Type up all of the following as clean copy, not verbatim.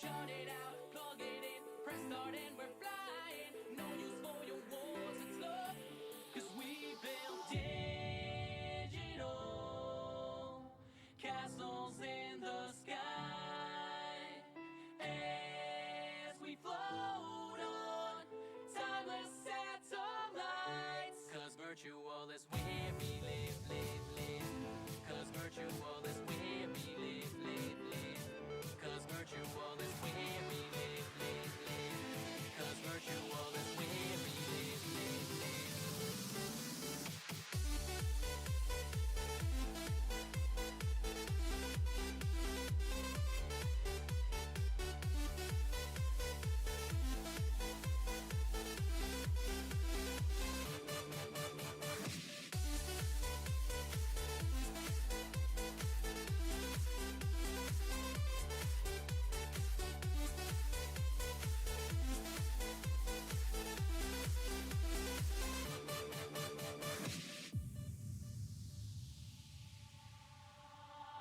Shut it out, plug it in, press start and we're flying. No use for your wars and stuff, cause we build digital castles in the sky. As we float on timeless satellites, cause virtual is where we live, live, live. Cause virtual is where we live, live, live. Cause virtual is where we live, live, live. Cause virtual is where we live, live, live.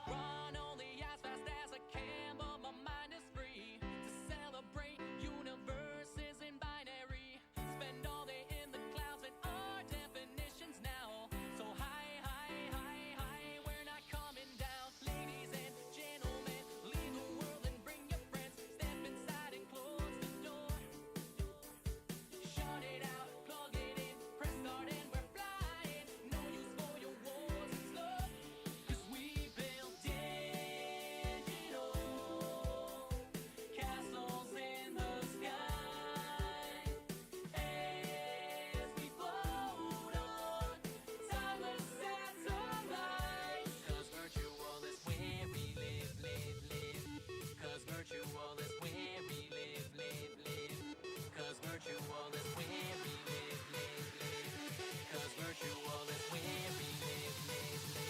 Run only as fast as I can, but my mind is free to celebrate universes in binary. Spend all day in the clouds and our definitions now. So high, high, high, high, we're not coming down. Ladies and gentlemen, leave the world and bring your friends. Step inside and close the door. Shut it out, plug it in, press start and we're flying. No use for your wars and stuff, cause we build digital castles in the sky. As we float on timeless satellites, cause virtual is where we live, live, live. Cause virtual is where we live, live, live. Cause virtual is where we live, live, live. Cause virtual is where we live, live, live.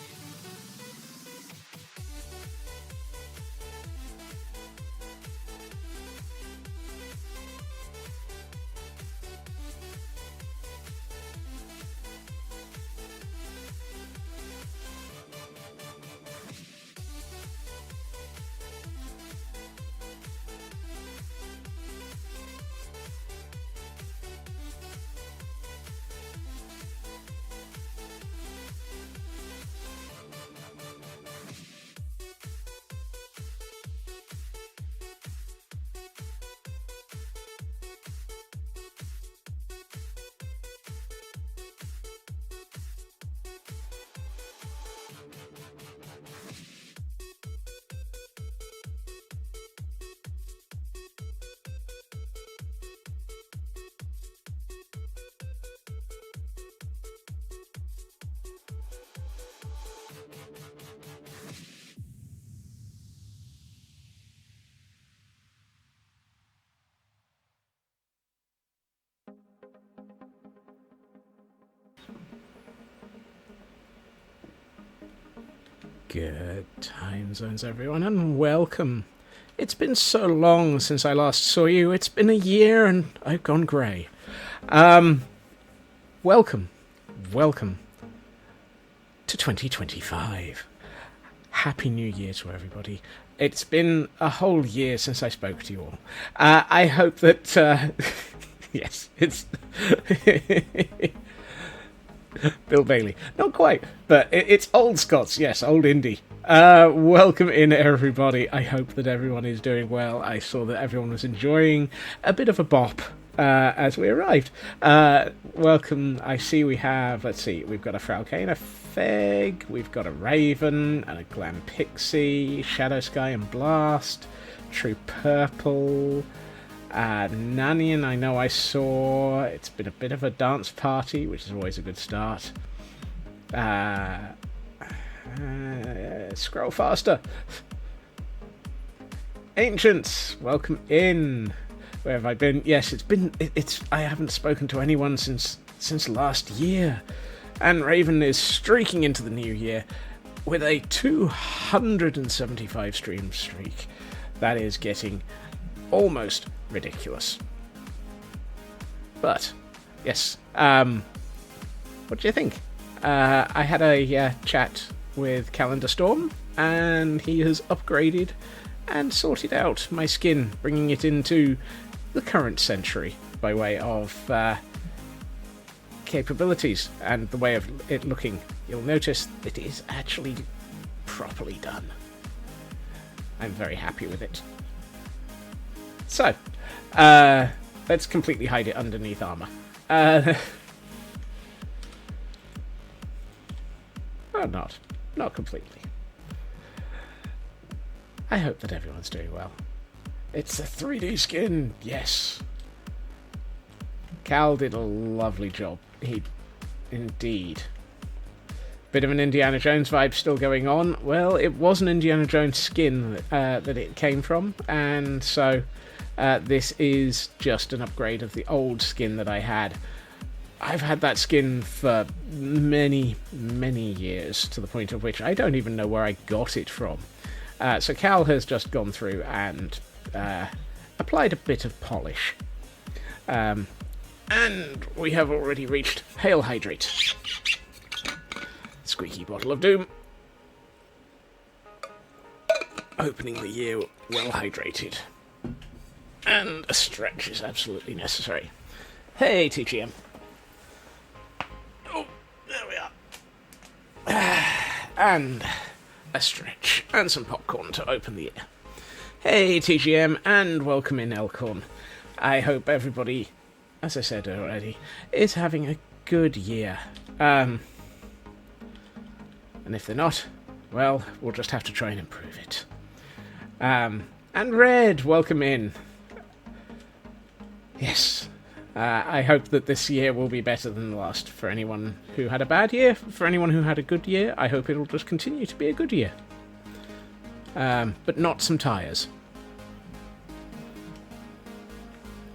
Good time zones, everyone, and welcome. It's been so long since I last saw you. It's been a year and I've gone grey. Welcome to 2025. Happy New Year to everybody. It's been a whole year since I spoke to you all. I hope that... yes, it's... Bill Bailey. Not quite, but it's old Scots, yes, old indie. Welcome in, everybody. I hope that everyone is doing well. I saw that everyone was enjoying a bit of a bop as we arrived. Welcome. I see we have, let's see, we've got a Frauke, a Feg, we've got a Raven, and a Glam Pixie, Shadow Sky and Blast, True Purple, Nanian, I know I saw. It's been a bit of a dance party, which is always a good start. Scroll faster. Ancients, welcome in. Where have I been? Yes, it's I haven't spoken to anyone since last year. And Raven is streaking into the new year with a 275 stream streak. That is getting almost ridiculous. But, yes, what do you think? I had a chat with Calendar Storm, and he has upgraded and sorted out my skin, bringing it into the current century by way of capabilities and the way of it looking. You'll notice it is actually properly done. I'm very happy with it. So, let's completely hide it underneath armor. Well, not completely. I hope that everyone's doing well. It's a 3D skin, yes. Cal did a lovely job. He, indeed. Bit of an Indiana Jones vibe still going on. Well, it was an Indiana Jones skin that it came from, and so this is just an upgrade of the old skin that I had. I've had that skin for many, many years, to the point of which I don't even know where I got it from. So Cal has just gone through and applied a bit of polish. And we have already reached Hail Hydrate. Squeaky bottle of doom. Opening the year well hydrated. And a stretch is absolutely necessary. Hey, TGM. Oh, there we are. And a stretch. And some popcorn to open the year. Hey, TGM, and welcome in, Elkhorn. I hope everybody, as I said already, is having a good year. And if they're not, well, we'll just have to try and improve it. And Red, welcome in. Yes, I hope that this year will be better than the last. For anyone who had a bad year, for anyone who had a good year, I hope it'll just continue to be a good year. But not some tyres.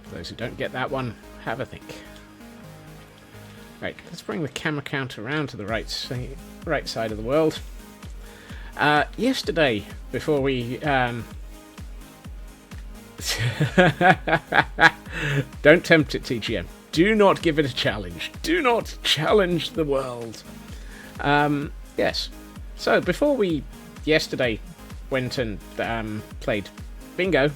For those who don't get that one, have a think. Right, let's bring the camera count around to the right side of the world. Yesterday, before we... Don't tempt it, TGM. Do not give it a challenge. Do not challenge the world. Yes. So, before we, yesterday, went and played bingo,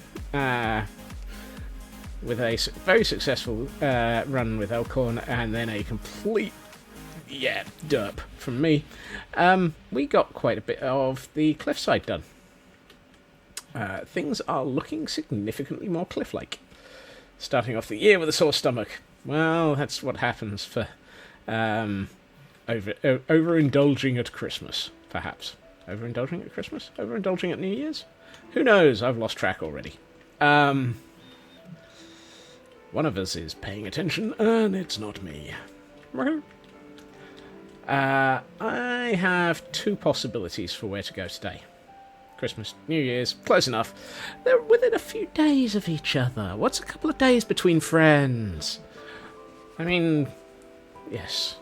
with a very successful run with Elkhorn, and then a complete, derp from me, we got quite a bit of the cliffside done. Things are looking significantly more cliff-like. Starting off the year with a sore stomach. Well, that's what happens for overindulging at Christmas, perhaps. Overindulging at Christmas? Overindulging at New Year's? Who knows? I've lost track already. One of us is paying attention, and it's not me. I have two possibilities for where to go today. Christmas, New Year's, close enough. They're within a few days of each other. What's a couple of days between friends? I mean, yes.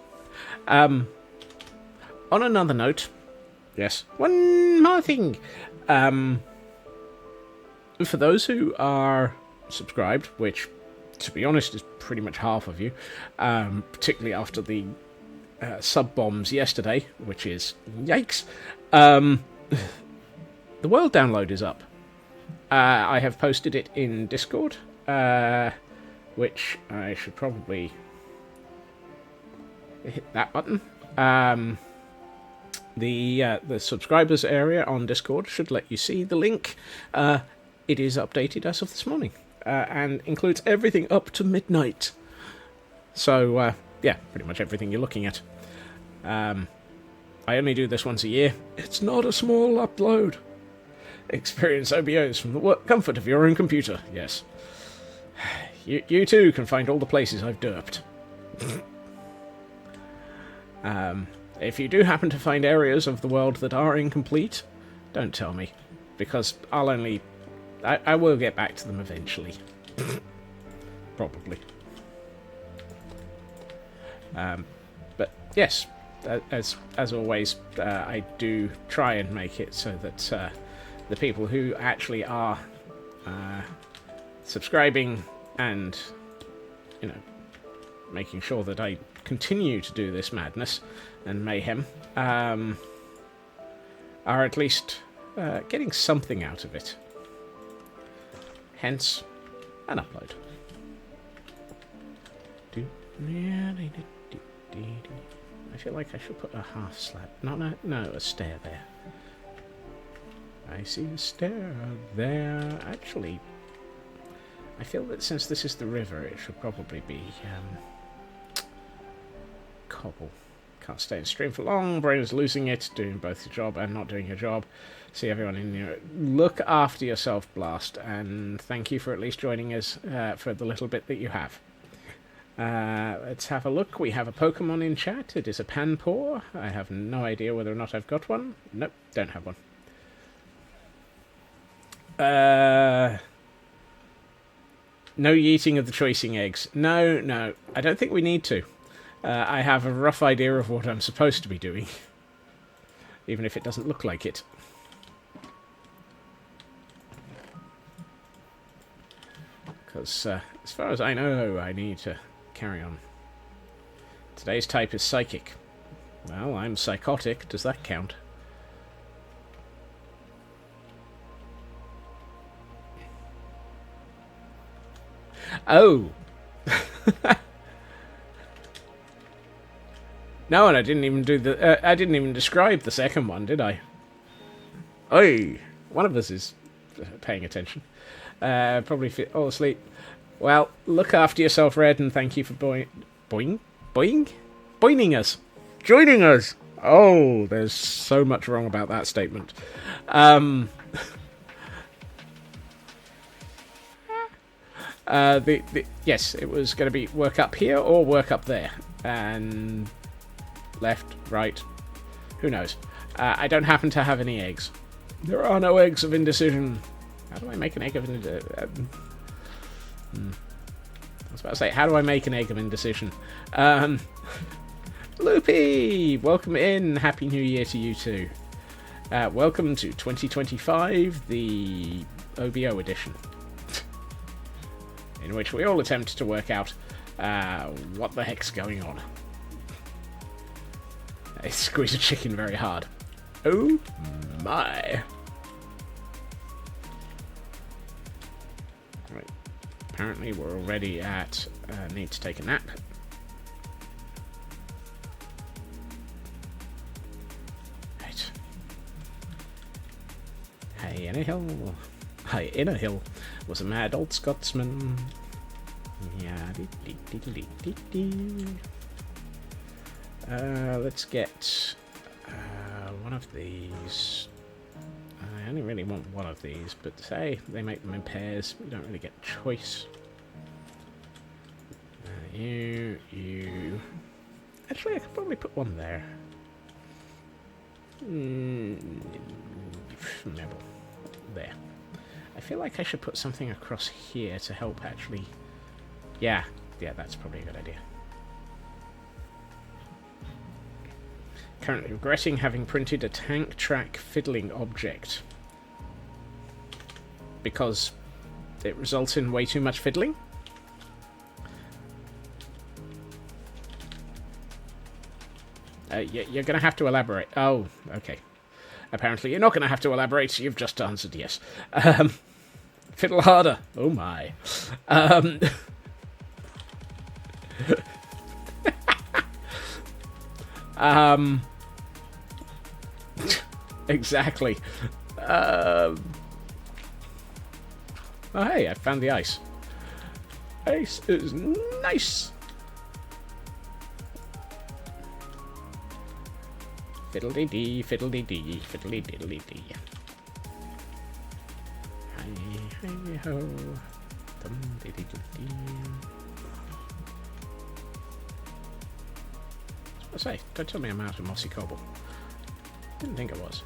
On another note, yes, one more thing. For those who are subscribed, which, to be honest, is pretty much half of you, particularly after the sub-bombs yesterday, which is, yikes, the world download is up. I have posted it in Discord, which I should probably hit that button. The subscribers area on Discord should let you see the link. It is updated as of this morning. and includes everything up to midnight. So, yeah, pretty much everything you're looking at. I only do this once a year. It's not a small upload. Experience OBOs from the comfort of your own computer, yes. You too can find all the places I've derped. If you do happen to find areas of the world that are incomplete, don't tell me, because I will get back to them eventually. Probably. But yes, as always, I do try and make it so that the people who actually are subscribing and, you know, making sure that I continue to do this madness and mayhem are at least getting something out of it. Hence, an upload. I feel like I should put a half slab. No, a stair there. I see a stair there. Actually, I feel that since this is the river, it should probably be cobble. Can't stay in stream for long. Brain is losing it, doing both your job and not doing your job. See everyone in here. Look after yourself, Blast, and thank you for at least joining us for the little bit that you have. Let's have a look. We have a Pokemon in chat. It is a Panpour. I have no idea whether or not I've got one. Nope, don't have one. No yeeting of the choicing eggs. No, I don't think we need to. I have a rough idea of what I'm supposed to be doing, even if it doesn't look like it. Because, as far as I know, I need to carry on. Today's type is psychic. Well, I'm psychotic. Does that count? Oh! No, and I didn't even do the... I didn't even describe the second one, did I? Oi! One of us is paying attention. Probably all asleep. Well, look after yourself, Red, and thank you for boining us. Joining us! Oh, there's so much wrong about that statement. Yes, it was going to be work up here or work up there. And left, right, who knows. I don't happen to have any eggs. There are no eggs of indecision. How do I make an egg of indecision? I was about to say, how do I make an egg of indecision? Loopy! Welcome in. Happy New Year to you too. Welcome to 2025, the OBO edition, in which we all attempt to work out what the heck's going on. I squeeze a chicken very hard. Oh my! Right. Apparently we're already at need to take a nap. Right. Hey, in a hill. Hi, in a hill was a mad old Scotsman. Yeah. Let's get one of these. I only really want one of these, but say they make them in pairs. We don't really get choice. You. Actually, I could probably put one there. There. I feel like I should put something across here to help actually... Yeah, that's probably a good idea. Currently regretting having printed a tank track fiddling object. Because it results in way too much fiddling? You're going to have to elaborate. Oh, okay. Apparently you're not going to have to elaborate, you've just answered yes. Fiddle harder. Oh my. Exactly. Oh hey, I found the ice. Ice is nice. Fiddle-dee-dee, fiddle-dee-dee, fiddle-dee-diddle-dee. Hi-ho. Dum-dee-dee-dee-dee. I say, don't tell me I'm out of mossy cobble. Didn't think I was.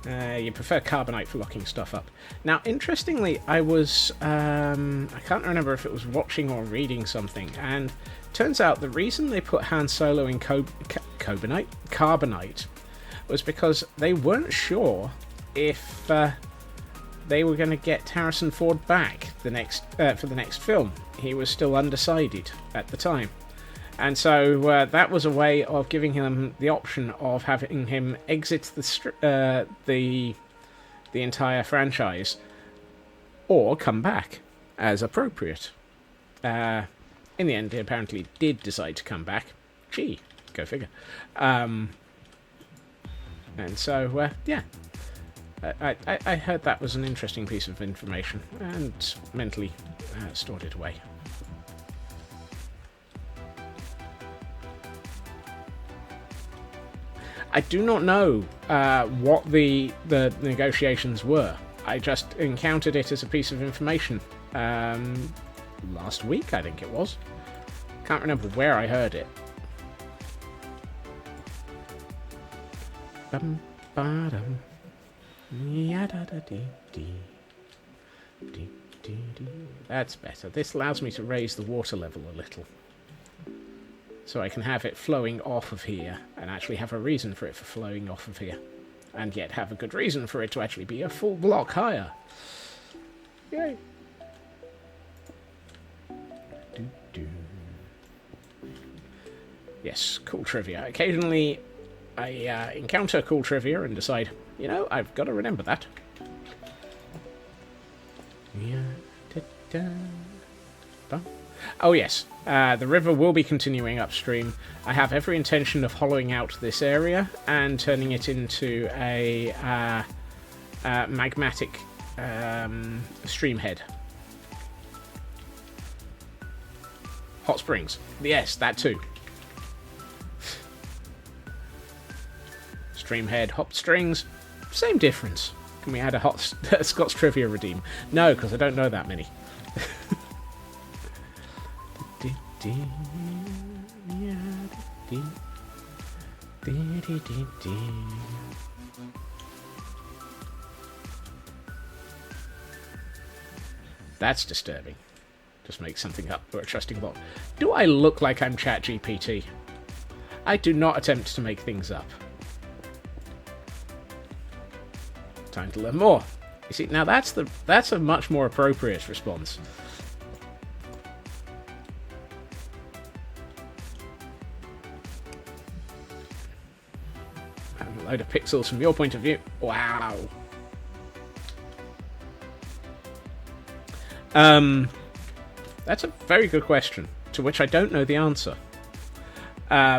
You prefer carbonite for locking stuff up. Now, interestingly, I can't remember if it was watching or reading something, and turns out the reason they put Han Solo in carbonite was because they weren't sure if they were going to get Harrison Ford back for the next film. He was still undecided at the time. And so that was a way of giving him the option of having him exit the entire franchise, or come back as appropriate. In the end, he apparently did decide to come back. Gee, go figure. And so, yeah, I heard that was an interesting piece of information, and mentally stored it away. I do not know what the negotiations were. I just encountered it as a piece of information last week, I think it was. Can't remember where I heard it. Bum, ba-dum. Ya-da-da-dee-dee. Dee-dee-dee. That's better. This allows me to raise the water level a little, so I can have it flowing off of here, and actually have a reason for it for flowing off of here. And yet have a good reason for it to actually be a full block higher. Yay! Yes, cool trivia. Occasionally, I encounter cool trivia and decide, you know, I've got to remember that. Oh yes, the river will be continuing upstream. I have every intention of hollowing out this area and turning it into a magmatic streamhead. Hot springs. Yes, that too. Streamhead, hot strings, same difference. Can we add a hot Scots Trivia redeem? No, because I don't know that many. That's disturbing. Just make something up for a trusting bot. Do I look like I'm ChatGPT? I do not attempt to make things up. Time to learn more. You see, now that's a much more appropriate response. A load of pixels from your point of view. Wow. That's a very good question, to which I don't know the answer. How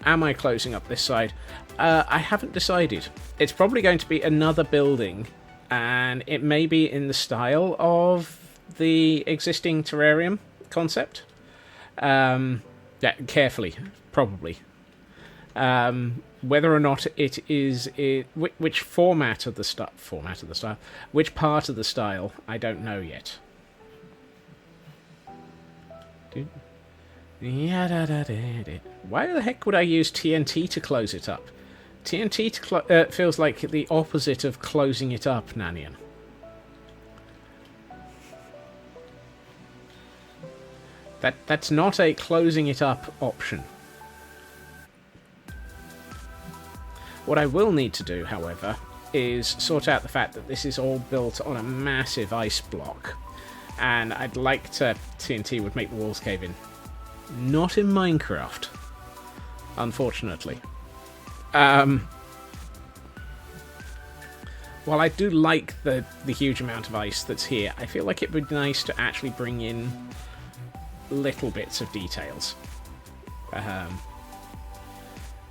am I closing up this side? I haven't decided. It's probably going to be another building, and it may be in the style of the existing terrarium concept. Yeah, carefully, probably. Whether or not it is which format of the style, which part of the style, I don't know yet. Why the heck would I use TNT to close it up? TNT feels like the opposite of closing it up, Nanian. That's not a closing it up option. What I will need to do, however, is sort out the fact that this is all built on a massive ice block. And I'd like to... TNT would make the walls cave in. Not in Minecraft, unfortunately. While I do like the huge amount of ice that's here, I feel like it would be nice to actually bring in little bits of details.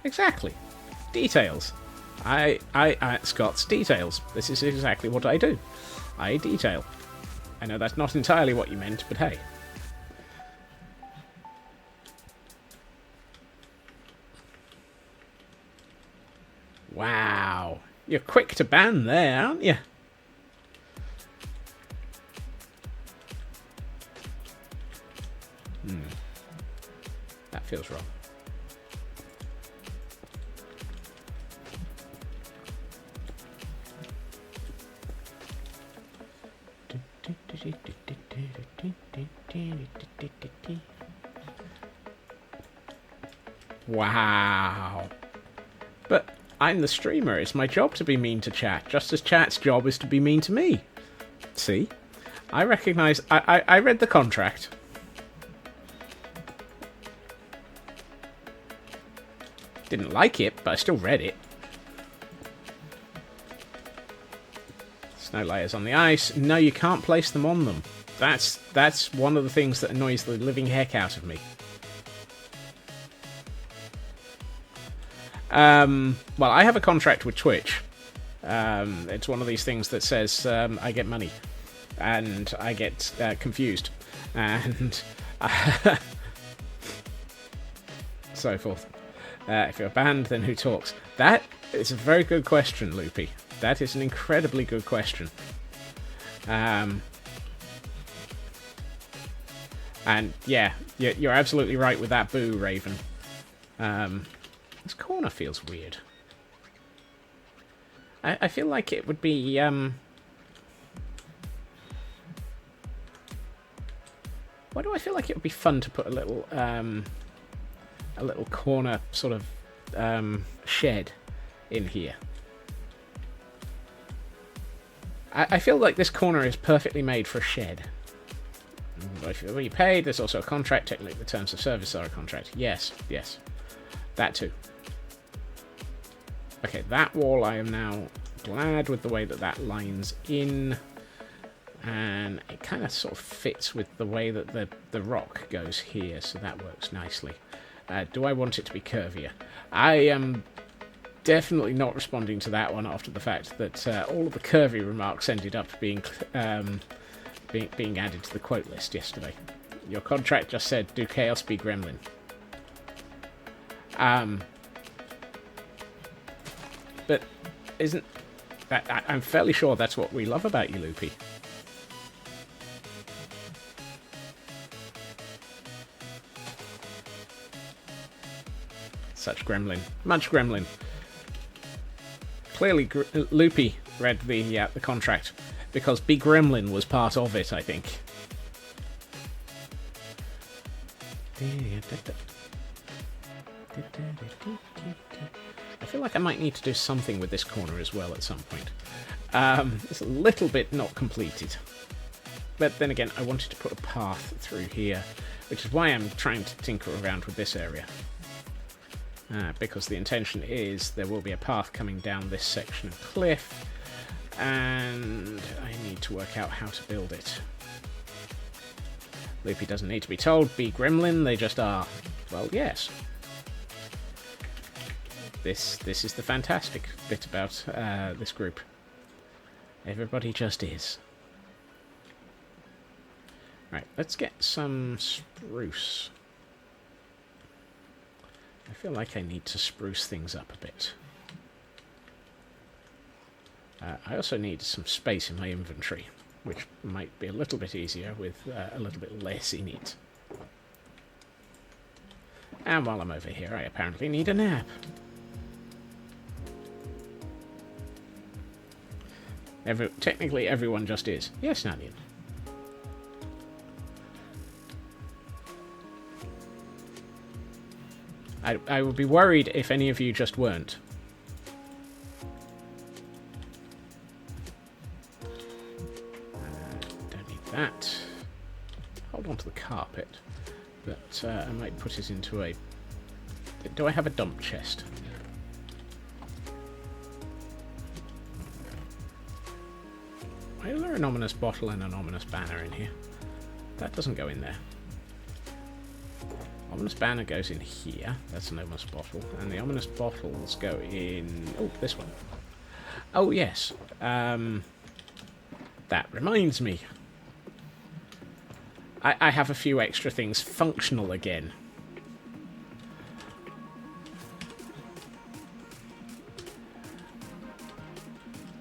Exactly. Details. Scott's details. This is exactly what I do. I detail. I know that's not entirely what you meant, but hey. Wow. You're quick to ban there, aren't you? That feels wrong. Wow. But I'm the streamer. It's my job to be mean to chat, just as chat's job is to be mean to me. See? I recognise... I read the contract. Didn't like it, but I still read it. Snow layers on the ice. No, you can't place them on them. That's one of the things that annoys the living heck out of me. Well, I have a contract with Twitch. It's one of these things that says I get money. And I get confused. And so forth. If you're banned, then who talks? That is a very good question, Loopy. That is an incredibly good question. And yeah, you're absolutely right with that boo, Raven. This corner feels weird. I feel like it would be... Why do I feel like it would be fun to put a little corner sort of shed in here? I feel like this corner is perfectly made for a shed. If you're paid, there's also a contract. Technically, the terms of service are a contract. Yes, yes. That too. Okay, that wall I am now glad with the way that that lines in. And it kind of sort of fits with the way that the rock goes here, so that works nicely. Do I want it to be curvier? I am definitely not responding to that one after the fact that all of the curvy remarks ended up being added to the quote list yesterday. Your contract just said, do chaos be gremlin. But isn't... I'm fairly sure that's what we love about you, Loopy. Such gremlin. Much gremlin. Clearly, Loopy read the contract, because Be Gremlin was part of it, I think. I feel like I might need to do something with this corner as well at some point. It's a little bit not completed. But then again, I wanted to put a path through here, which is why I'm trying to tinker around with this area. Because the intention is there will be a path coming down this section of cliff, and I need to work out how to build it. Loopy doesn't need to be told, be gremlin, they just are. Well, yes. This is the fantastic bit about this group. Everybody just is. Right, let's get some spruce. I feel like I need to spruce things up a bit. I also need some space in my inventory, which might be a little bit easier with a little bit less in it. And while I'm over here, I apparently need a nap. Technically, everyone just is. Yes, Nadian. I would be worried if any of you just weren't. Don't need that. Hold on to the carpet. But I might put it into a... Do I have a dump chest? Why is there an ominous bottle and an ominous banner in here? That doesn't go in there. Ominous banner goes in here. That's an ominous bottle. And the ominous bottles go in... Oh, this one. Oh, yes. That reminds me. I have a few extra things functional again.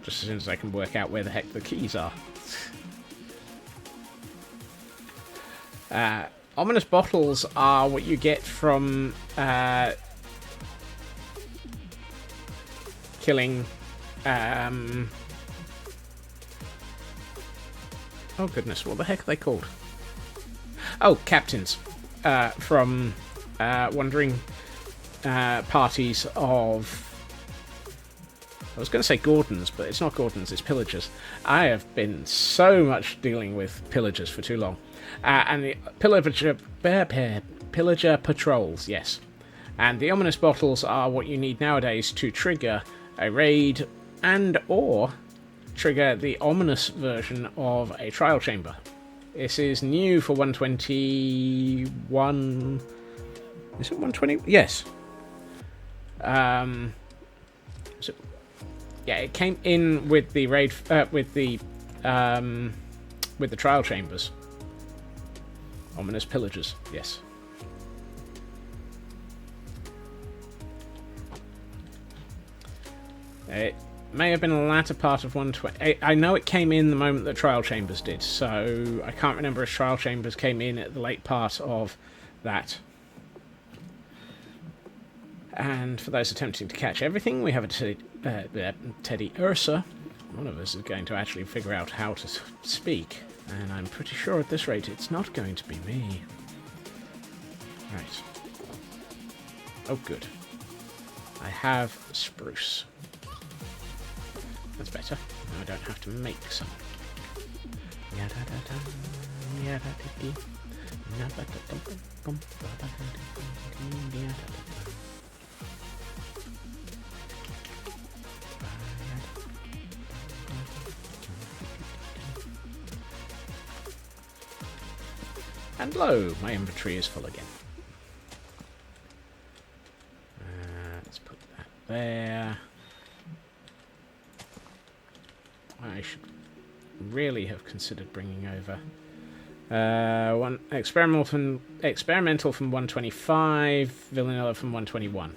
Just as soon as I can work out where the heck the keys are. Ominous bottles are what you get from killing... oh goodness, what the heck are they called? Oh, captains. From wandering parties of... I was going to say Gordons, but it's not Gordons, it's pillagers. I have been so much dealing with pillagers for too long. And the pillager patrols, yes. And the ominous bottles are what you need nowadays to trigger a raid and or trigger the ominous version of a trial chamber. This is new for 121... Is it 120? Yes. So, yeah, it came in with the raid... with the trial chambers. Ominous pillagers, yes. It may have been the latter part of 120. I know it came in the moment that Trial Chambers did, so I can't remember if Trial Chambers came in at the late part of that. And for those attempting to catch everything, we have a Teddy Ursa. One of us is going to actually figure out how to speak, and I'm pretty sure at this rate it's not going to be me. Right. Oh, good. I have spruce. That's better. Now I don't have to make some. And lo, my inventory is full again. Let's put that there. I should really have considered bringing over one experimental from 125, vanilla from 121.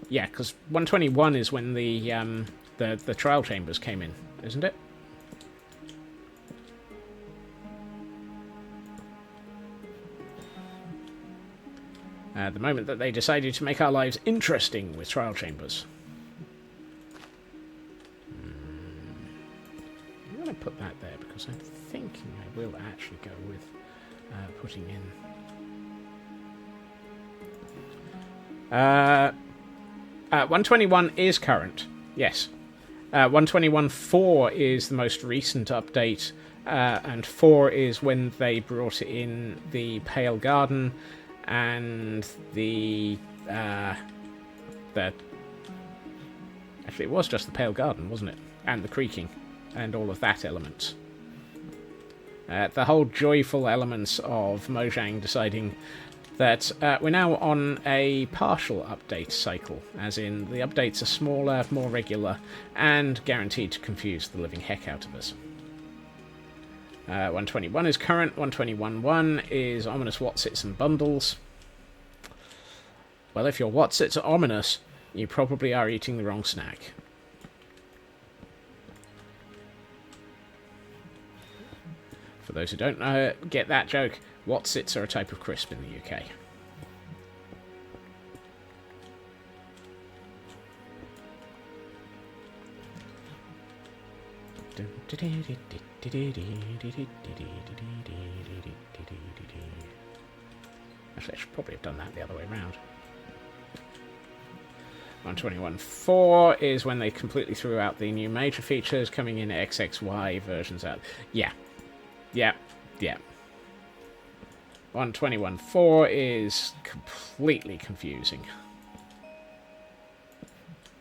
Yeah, because 121 is when the trial chambers came in, isn't it? The moment that they decided to make our lives interesting with trial chambers. I'm going to put that there because I'm thinking I will actually go with putting in... 121 is current, yes. 121.4 is the most recent update, and 4 is when they brought in the Pale Garden and the actually it was just the Pale Garden, wasn't it? And the creaking and all of that element. The whole joyful elements of Mojang deciding that we're now on a partial update cycle, as in the updates are smaller, more regular, and guaranteed to confuse the living heck out of us. 121 is current, 121.1 is ominous Watsits and bundles. Well, if your Watsits are ominous, you probably are eating the wrong snack. For those who don't get that joke, Watsits are a type of crisp in the UK. Actually, I should probably have done that the other way around. 121.4 is when they completely threw out the new major features, coming in XXY versions out. Yeah. 121.4 is completely confusing.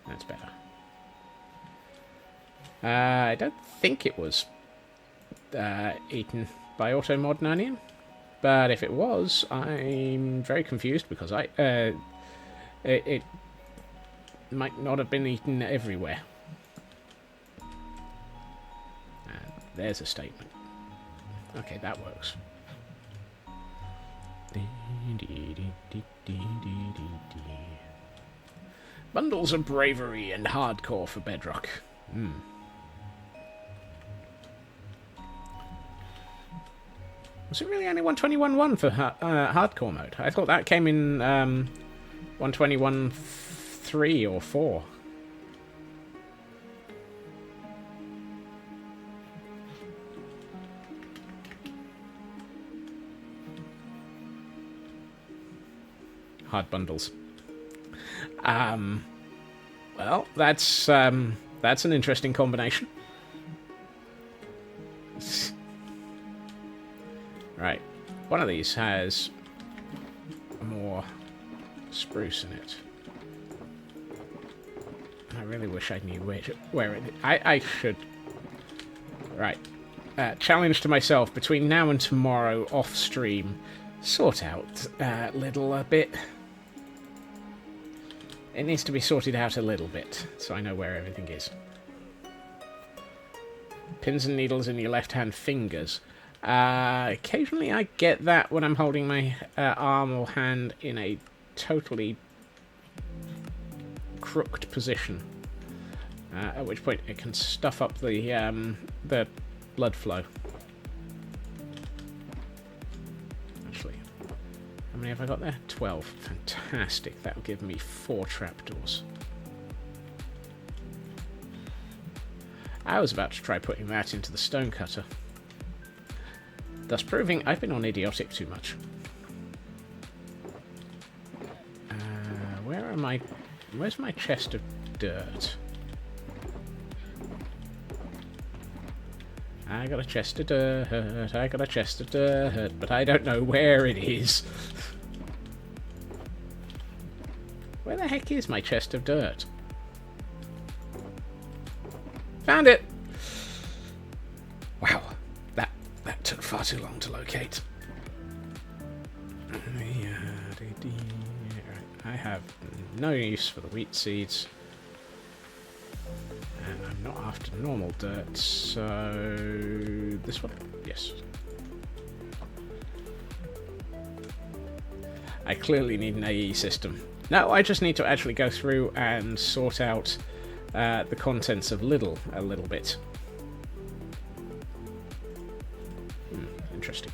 That's better. I don't think it was eaten by Auto Mod Onion. But if it was, I'm very confused because it might not have been eaten everywhere. And there's a statement. Okay, that works. Bundles of bravery and hardcore for Bedrock. Was it really only 121.1 for hardcore mode? I thought that came in 121.3 or 4. Hard bundles. Well, that's an interesting combination. Right, one of these has more spruce in it. I really wish I knew where it. I should. Right, challenge to myself: between now and tomorrow, off stream, sort out Lidl a bit. It needs to be sorted out a little bit, so I know where everything is. Pins and needles in your left-hand fingers. Occasionally I get that when I'm holding my arm or hand in a totally crooked position. At which point it can stuff up the blood flow. Actually, how many have I got there? 12. Fantastic. That'll give me 4 trapdoors. I was about to try putting that into the stone cutter. Thus proving I've been on idiotic too much. Where's my chest of dirt? I got a chest of dirt, I got a chest of dirt, but I don't know where it is. Where the heck is my chest of dirt? Found it! Wow, that took far too long to locate. I have no use for the wheat seeds. And I'm not after normal dirt, so... this one? Yes. I clearly need an AE system. No, I just need to actually go through and sort out the contents of Lidl a little bit. Interesting.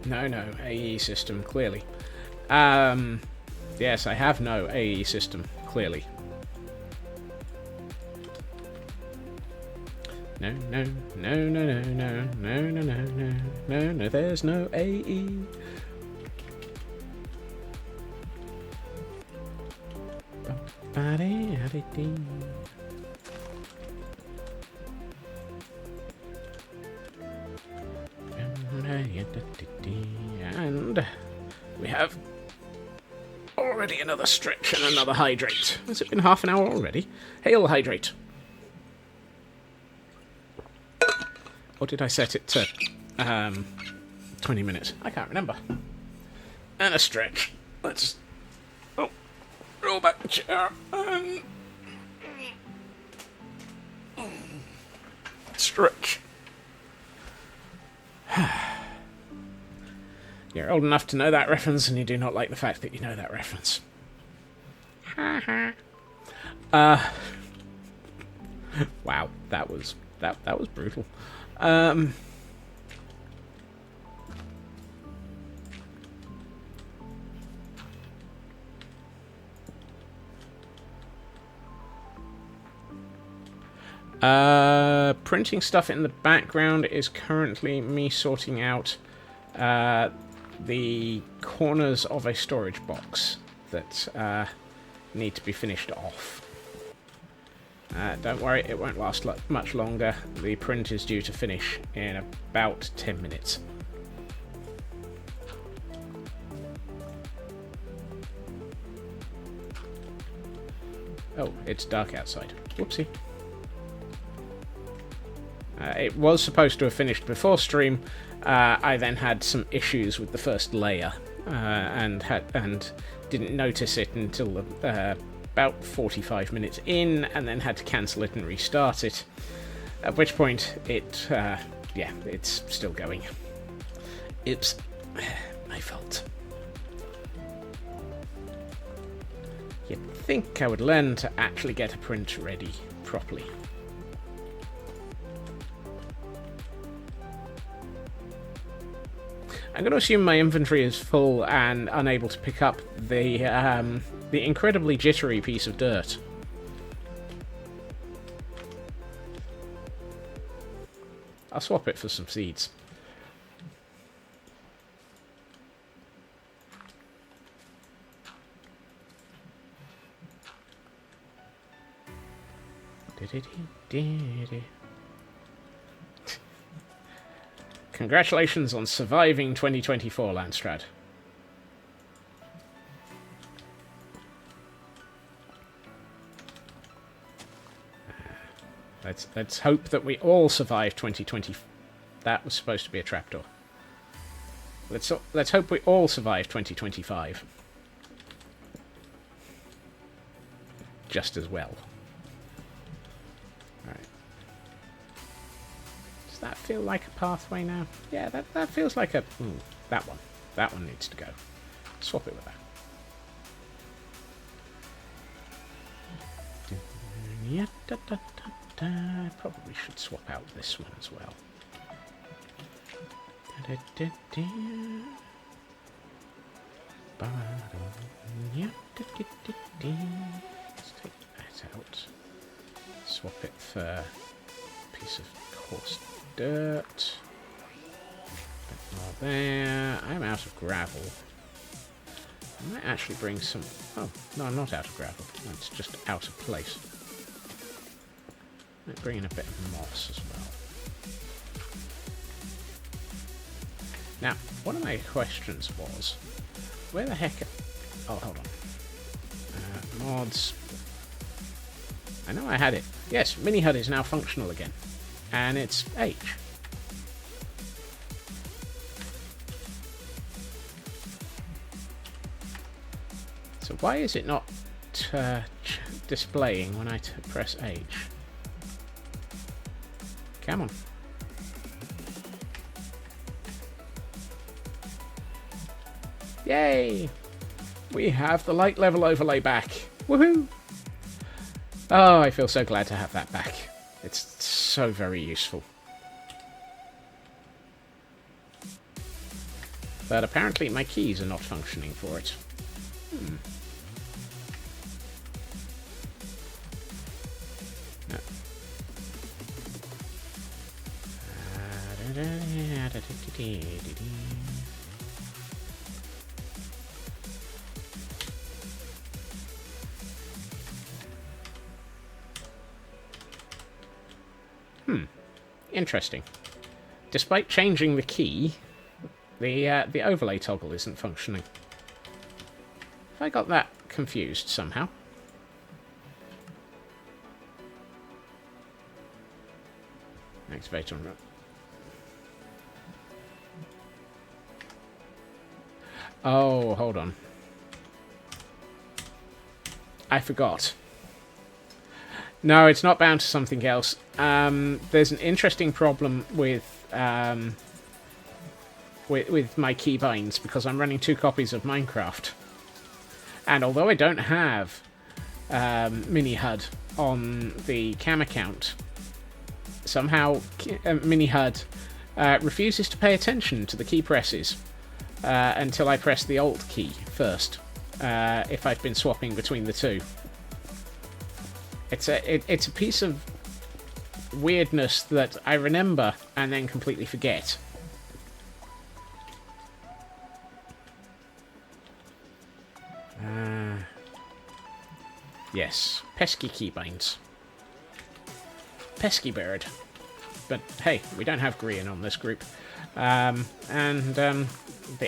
No, AE system, clearly. Yes, I have no AE system, clearly. No, there's no AE. And we have already another stretch and another hydrate. Has it been half an hour already? Hail, hydrate. Or did I set it to 20 minutes? I can't remember. And a stretch. Let's roll back the chair and stretch. You're old enough to know that reference, and you do not like the fact that you know that reference. Wow, that was brutal. Printing stuff in the background is currently me sorting out the corners of a storage box that need to be finished off. Don't worry, it won't last much longer. The print is due to finish in about 10 minutes. Oh, it's dark outside. Whoopsie. It was supposed to have finished before stream. I then had some issues with the first layer, and didn't notice it until about 45 minutes in, and then had to cancel it and restart it. At which point, it's still going. It's my fault. You'd think I would learn to actually get a print ready properly. I'm going to assume my inventory is full and unable to pick up the incredibly jittery piece of dirt. I'll swap it for some seeds. Congratulations on surviving 2024, Landstrad. Let's hope that we all survive 2020. That was supposed to be a trapdoor. Let's hope we all survive 2025. Just as well. Alright. Does that feel like a pathway now? Yeah, that feels like a... Ooh, that one. That one needs to go. Swap it with that. Yeah, I probably should swap out this one as well. Let's take that out. Swap it for a piece of coarse dirt. A bit more there. I'm out of gravel. I might actually bring some... Oh, no, I'm not out of gravel. It's just out of place. I might bring in a bit of moss as well. Now, one of my questions was, where the heck... Oh, hold on. Mods. I know I had it. Yes, Mini HUD is now functional again. And it's H. So why is it not displaying when I press H? Come on. Yay! We have the light level overlay back. Woohoo! Oh, I feel so glad to have that back. It's so very useful. But apparently my keys are not functioning for it. Interesting. Despite changing the key, the overlay toggle isn't functioning. Have I got that confused somehow? Activate on... Oh, hold on. I forgot. No, it's not bound to something else. There's an interesting problem with my keybinds because I'm running 2 copies of Minecraft. And although I don't have Mini HUD on the cam account, somehow Mini HUD refuses to pay attention to the key presses until I press the Alt key first, if I've been swapping between the two. It's a piece of weirdness that I remember and then completely forget. Yes, pesky keybinds. Pesky bird. But hey, we don't have Grian on this group. The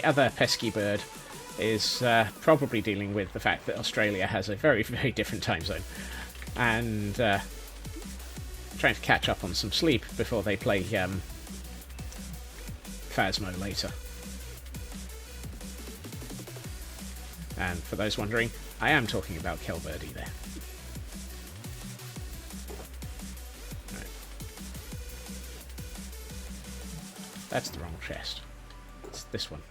other pesky bird is probably dealing with the fact that Australia has a very, very different time zone. And trying to catch up on some sleep before they play Phasmo later. And for those wondering, I am talking about Kelbirdie there. Right. That's the wrong chest. It's this one.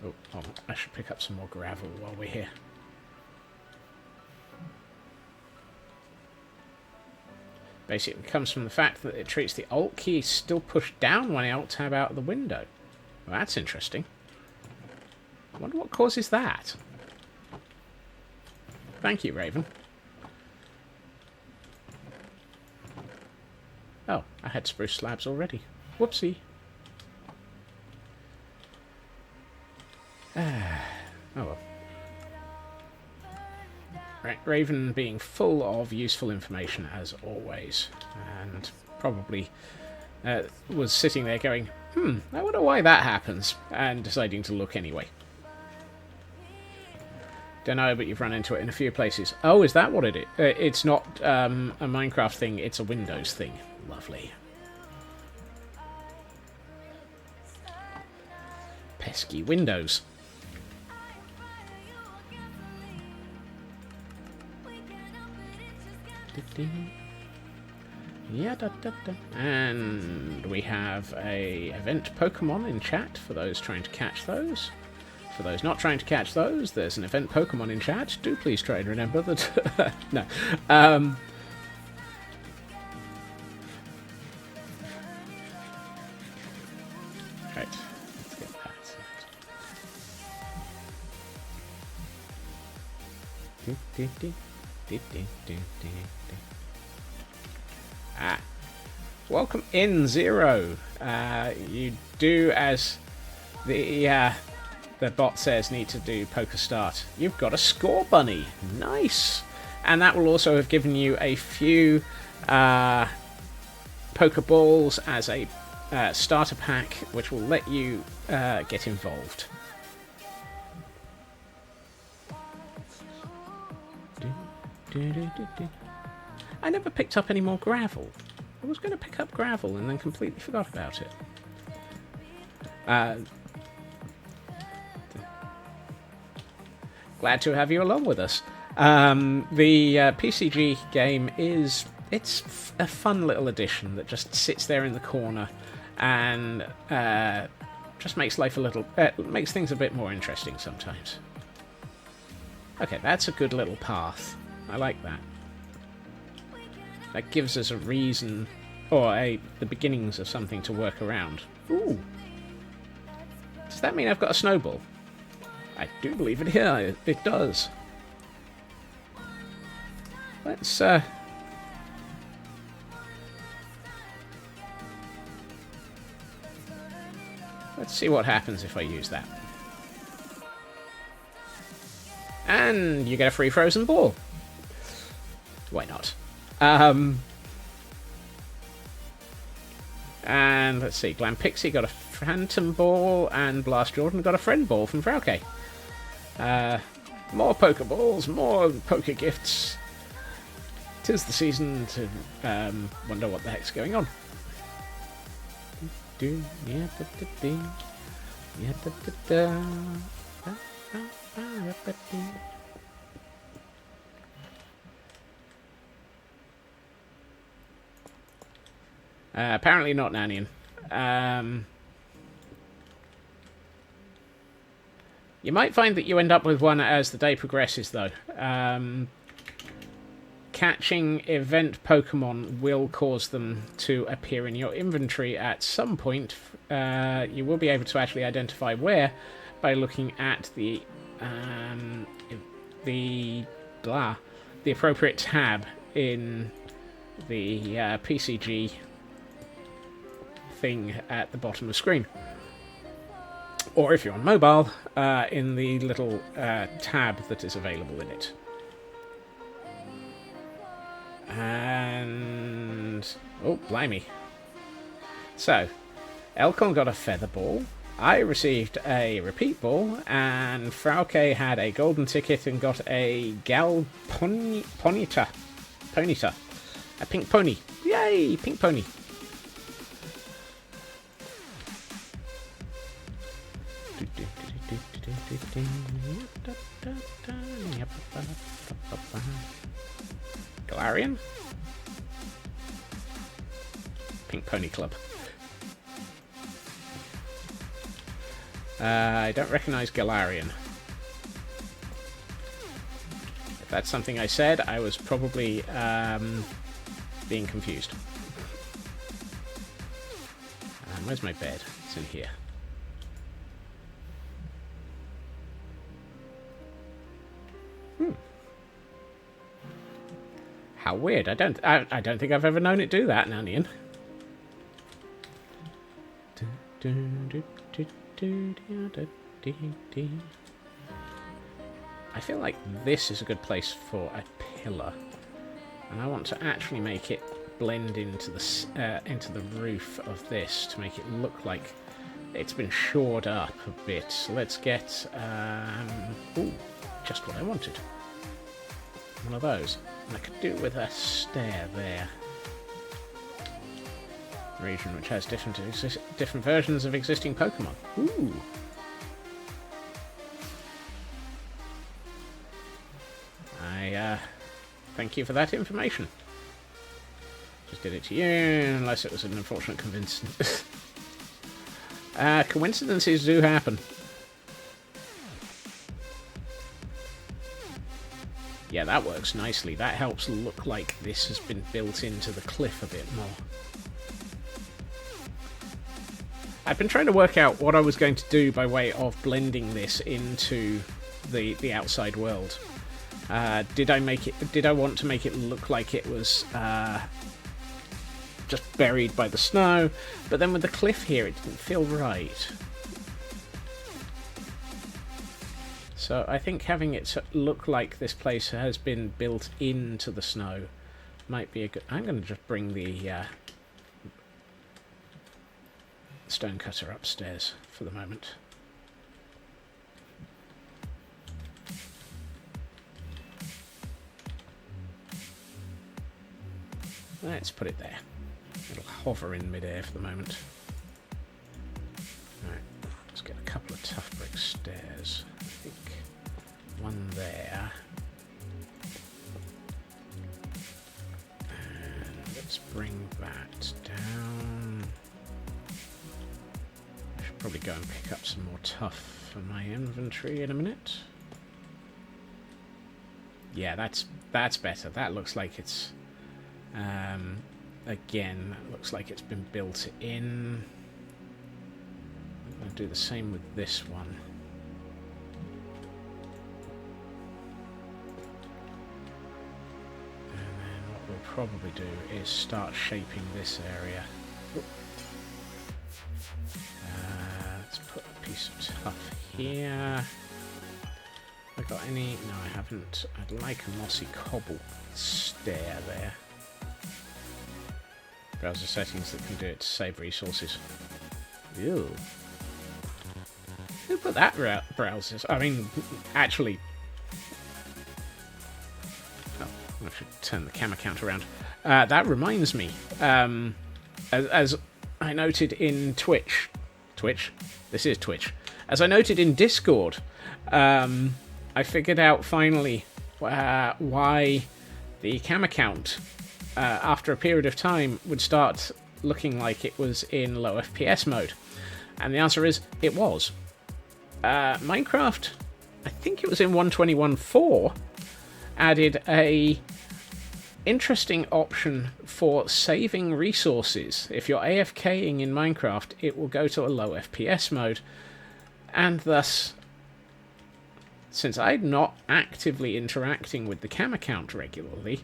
Oh, hold on. I should pick up some more gravel while we're here. Basically, it comes from the fact that it treats the Alt key still pushed down when I Alt-tab out of the window. Well, that's interesting. I wonder what causes that. Thank you, Raven. Oh, I had spruce slabs already. Whoopsie. Oh well. Right, Raven being full of useful information as always, and probably was sitting there going, I wonder why that happens, and deciding to look anyway. Don't know, but you've run into it in a few places. Oh, is that what it is? It's not a Minecraft thing, it's a Windows thing. Lovely. Pesky Windows. And we have a event Pokemon in chat for those trying to catch those. For those not trying to catch those, there's an event Pokemon in chat. Do please try and remember that. No. Right. Let's get that. Welcome in, Zero. You do as the bot says need to do poker start. You've got a score bunny. Nice. And that will also have given you a few Pokeballs as a starter pack, which will let you get involved. I never picked up any more gravel. I was going to pick up gravel and then completely forgot about it. Glad to have you along with us. The PCG game it's a fun little addition that just sits there in the corner and just makes life makes things a bit more interesting sometimes. Okay, that's a good little path. I like that. That gives us a reason, or the beginnings of something to work around. Ooh. Does that mean I've got a snowball? I do believe it here. It does. Let's see what happens if I use that. And you get a free frozen ball. Why not? And let's see, Glam Pixie got a Phantom Ball, and Blast Jordan got a Friend Ball from Frauke. More Pokeballs, more Poke Gifts. 'Tis the season to wonder what the heck's going on. Apparently not Nanian. You might find that you end up with one as the day progresses, though. Catching event Pokemon will cause them to appear in your inventory at some point. You will be able to actually identify where by looking at the appropriate tab in the PCG thing at the bottom of the screen. Or if you're on mobile, in the little tab that is available in it. And... oh, blimey. So, Elcon got a Feather Ball. I received a repeat ball, and Frauke had a golden ticket and got a Ponita. A pink pony. Yay, pink pony. Galarian? Pink Pony Club. I don't recognise Galarian. If that's something I said, I was probably being confused. Where's my bed? It's in here. How weird. I don't think I've ever known it do that, Nanian. I feel like this is a good place for a pillar, and I want to actually make it blend into the roof of this to make it look like it's been shored up a bit. So let's get ooh, just what I wanted. One of those, and I could do it with a stair there. Region which has different versions of existing Pokemon. Ooh. I thank you for that information. Just did it to you, unless it was an unfortunate coincidence. Coincidences do happen. Yeah, that works nicely. That helps look like this has been built into the cliff a bit more. I've been trying to work out what I was going to do by way of blending this into the outside world. Did I want to make it look like it was just buried by the snow? But then with the cliff here, it didn't feel right. So I think having it look like this place has been built into the snow might be a good... I'm going to just bring the stonecutter upstairs for the moment. Let's put it there. It'll hover in midair for the moment. Alright, let's get a couple of tough brick stairs. I think one there. And let's bring that down. I should probably go and pick up some more tuff for my inventory in a minute. Yeah, that's better. That looks like it's... again, that looks like it's been built in. I'm going to do the same with this one. And then what we'll probably do is start shaping this area. Let's put a piece of tuff here. Have I got any? No, I haven't. I'd like a mossy cobble stair there. Browser settings that can do it to save resources. Ew. Who put that browsers? I mean, actually... Oh, I should turn the camera count around. That reminds me. As I noted in Twitch... Twitch? This is Twitch. As I noted in Discord, I figured out finally why the camera count... after a period of time, would start looking like it was in low FPS mode. And the answer is, it was. Minecraft, I think it was in 121.4, added a interesting option for saving resources. If you're AFKing in Minecraft, it will go to a low FPS mode. And thus, since I'm not actively interacting with the camera count regularly,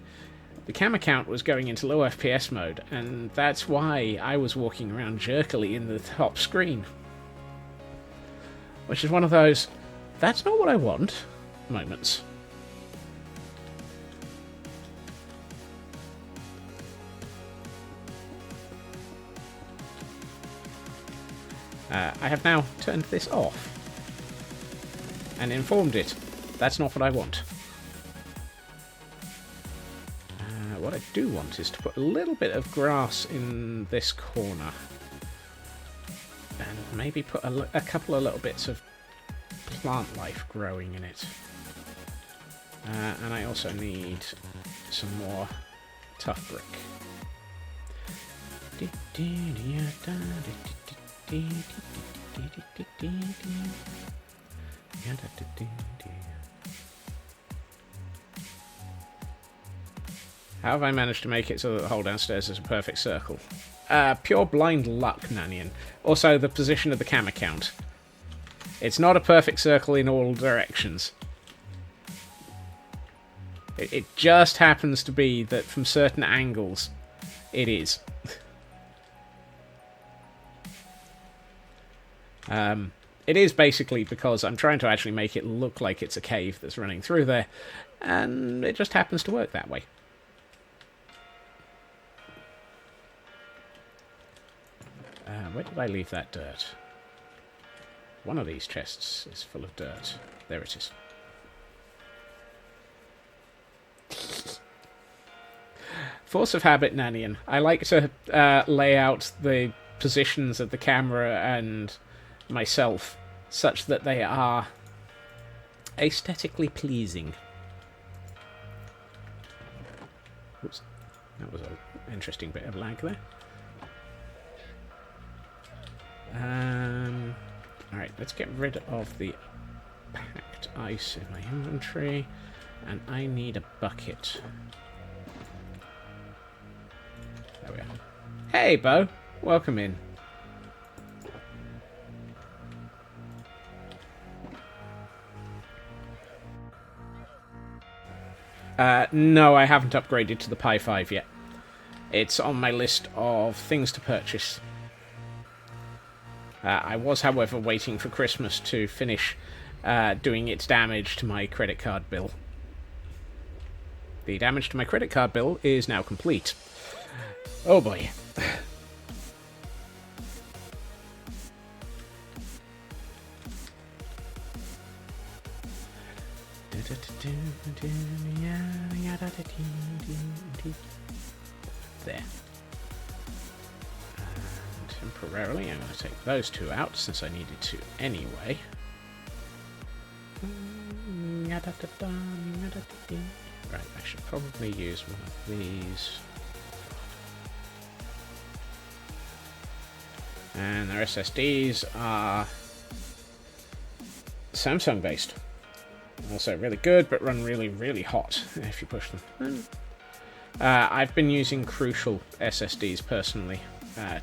the camera count was going into low FPS mode, and that's why I was walking around jerkily in the top screen. Which is one of those, that's not what I want, moments. I have now turned this off and informed it that's not what I want. What I do want is to put a little bit of grass in this corner and maybe put a couple of little bits of plant life growing in it. And I also need some more tough brick. How have I managed to make it so that the hole downstairs is a perfect circle? Pure blind luck, Nanian. Also, the position of the camera count. It's not a perfect circle in all directions. It just happens to be that from certain angles, it is. It is basically because I'm trying to actually make it look like it's a cave that's running through there, and it just happens to work that way. Where did I leave that dirt? One of these chests is full of dirt. There it is. Force of habit, Nanian. I like to lay out the positions of the camera and myself such that they are aesthetically pleasing. Oops. That was an interesting bit of lag there. Alright, let's get rid of the packed ice in my inventory. And I need a bucket. There we are. Hey, Bo! Welcome in. No, I haven't upgraded to the Pi 5 yet. It's on my list of things to purchase. I was, however, waiting for Christmas to finish doing its damage to my credit card bill. The damage to my credit card bill is now complete. Oh boy. There. Temporarily, I'm going to take those two out since I needed to anyway. Right, I should probably use one of these. And their SSDs are Samsung based. Also really good, but run really, really hot if you push them. I've been using Crucial SSDs personally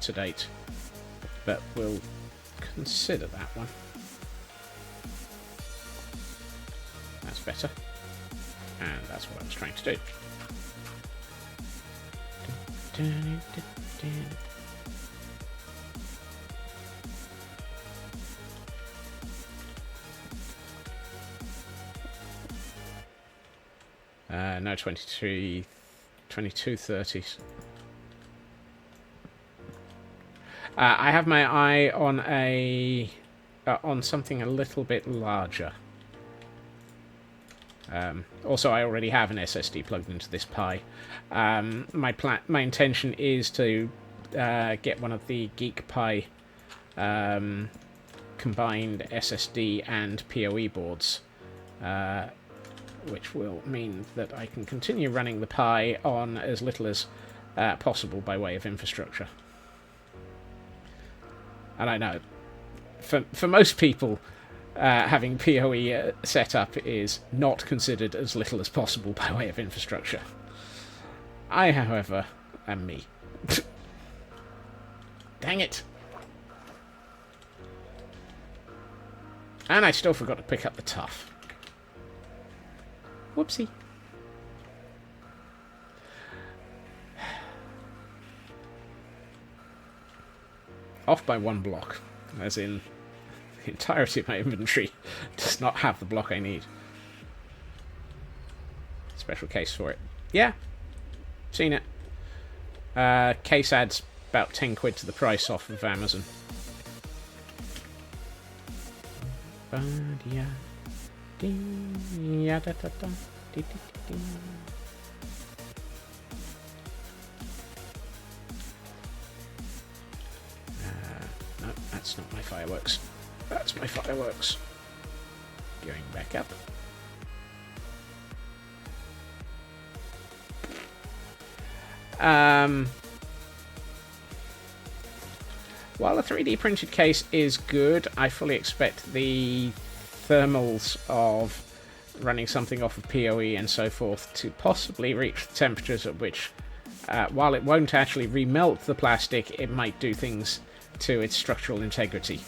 to date, but we'll consider that one. That's better. And that's what I was trying to do. No, 2230s. I have my eye on on something a little bit larger. Also, I already have an SSD plugged into this Pi. My intention is to get one of the Geek Pi combined SSD and PoE boards, which will mean that I can continue running the Pi on as little as possible by way of infrastructure. And I know, for most people, having PoE set up is not considered as little as possible by way of infrastructure. I, however, am me. Dang it! And I still forgot to pick up the tough. Whoopsie. Off by one block, as in the entirety of my inventory does not have the block I need. Special case for it. Yeah, seen it. Case adds about 10 quid to the price off of Amazon. No, that's not my fireworks. That's my fireworks. Going back up. While a 3D printed case is good, I fully expect the thermals of running something off of PoE and so forth to possibly reach the temperatures at which, while it won't actually remelt the plastic, it might do things to its structural integrity.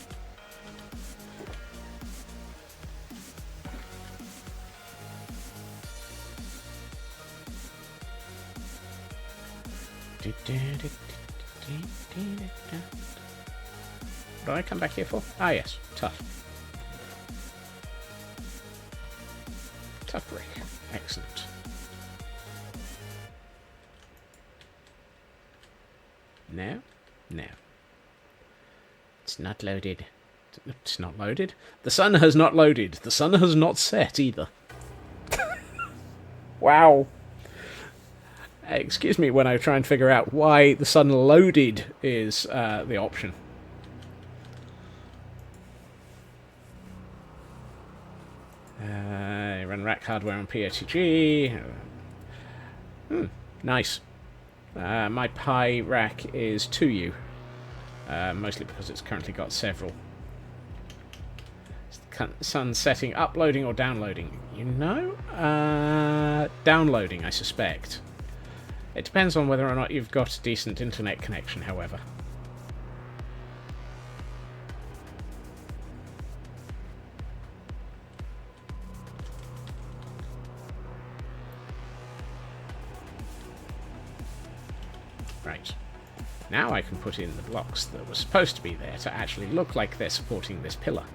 What did I come back here for? Ah, yes. Tough. Tough brick. Excellent. No? No. It's not loaded. It's not loaded? The sun has not loaded. The sun has not set either. Wow. Excuse me when I try and figure out why the sun loaded is the option. Run rack hardware on POTG. Nice. My Pi rack is 2U. Mostly because it's currently got several. Is the sun setting, uploading or downloading? You know? Downloading, I suspect. It depends on whether or not you've got a decent internet connection, however. Right. Now I can put in the blocks that were supposed to be there to actually look like they're supporting this pillar.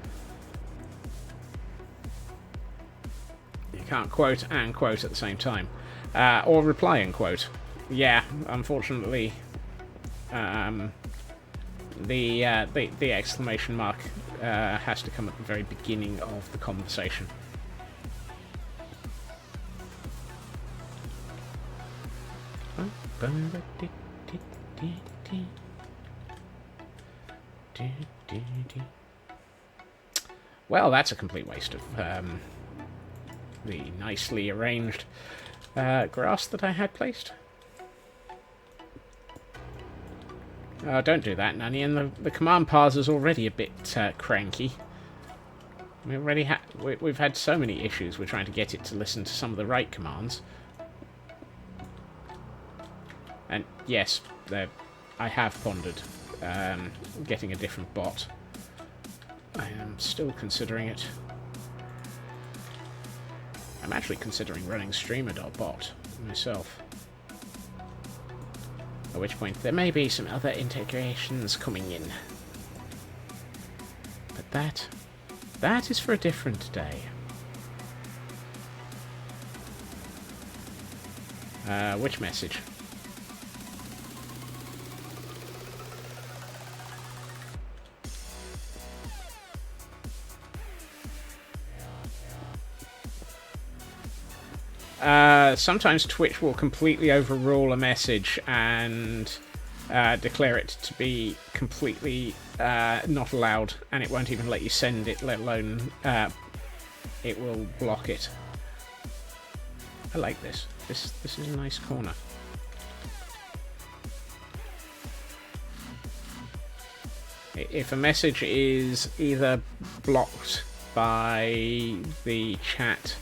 You can't quote and quote at the same time. Or reply and quote. Yeah, unfortunately, the exclamation mark has to come at the very beginning of the conversation. Well, that's a complete waste of the nicely arranged grass that I had placed. Oh, don't do that, Nanny. And the command parser's already a bit cranky. We've had so many issues. We're trying to get it to listen to some of the right commands. And yes, I have pondered getting a different bot. I am still considering it. I'm actually considering running streamer.bot myself. At which point there may be some other integrations coming in. But that is for a different day. Which message? Sometimes Twitch will completely overrule a message and declare it to be completely not allowed, and it won't even let you send it, let alone it will block it. I like this. This is a nice corner. If a message is either blocked by the chat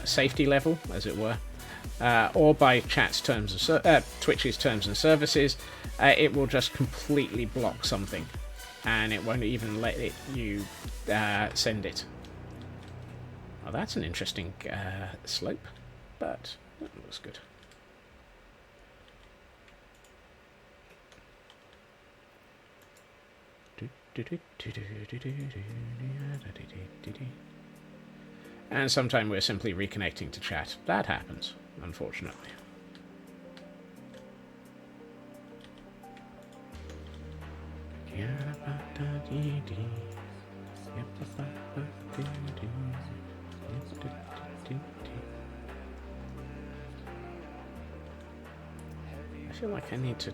safety level, as it were, or by chat's terms of Twitch's terms and services, it will just completely block something, and it won't even let you send it. Well, that's an interesting slope, but that looks good. And sometimes we're simply reconnecting to chat. That happens, unfortunately. feel like I need to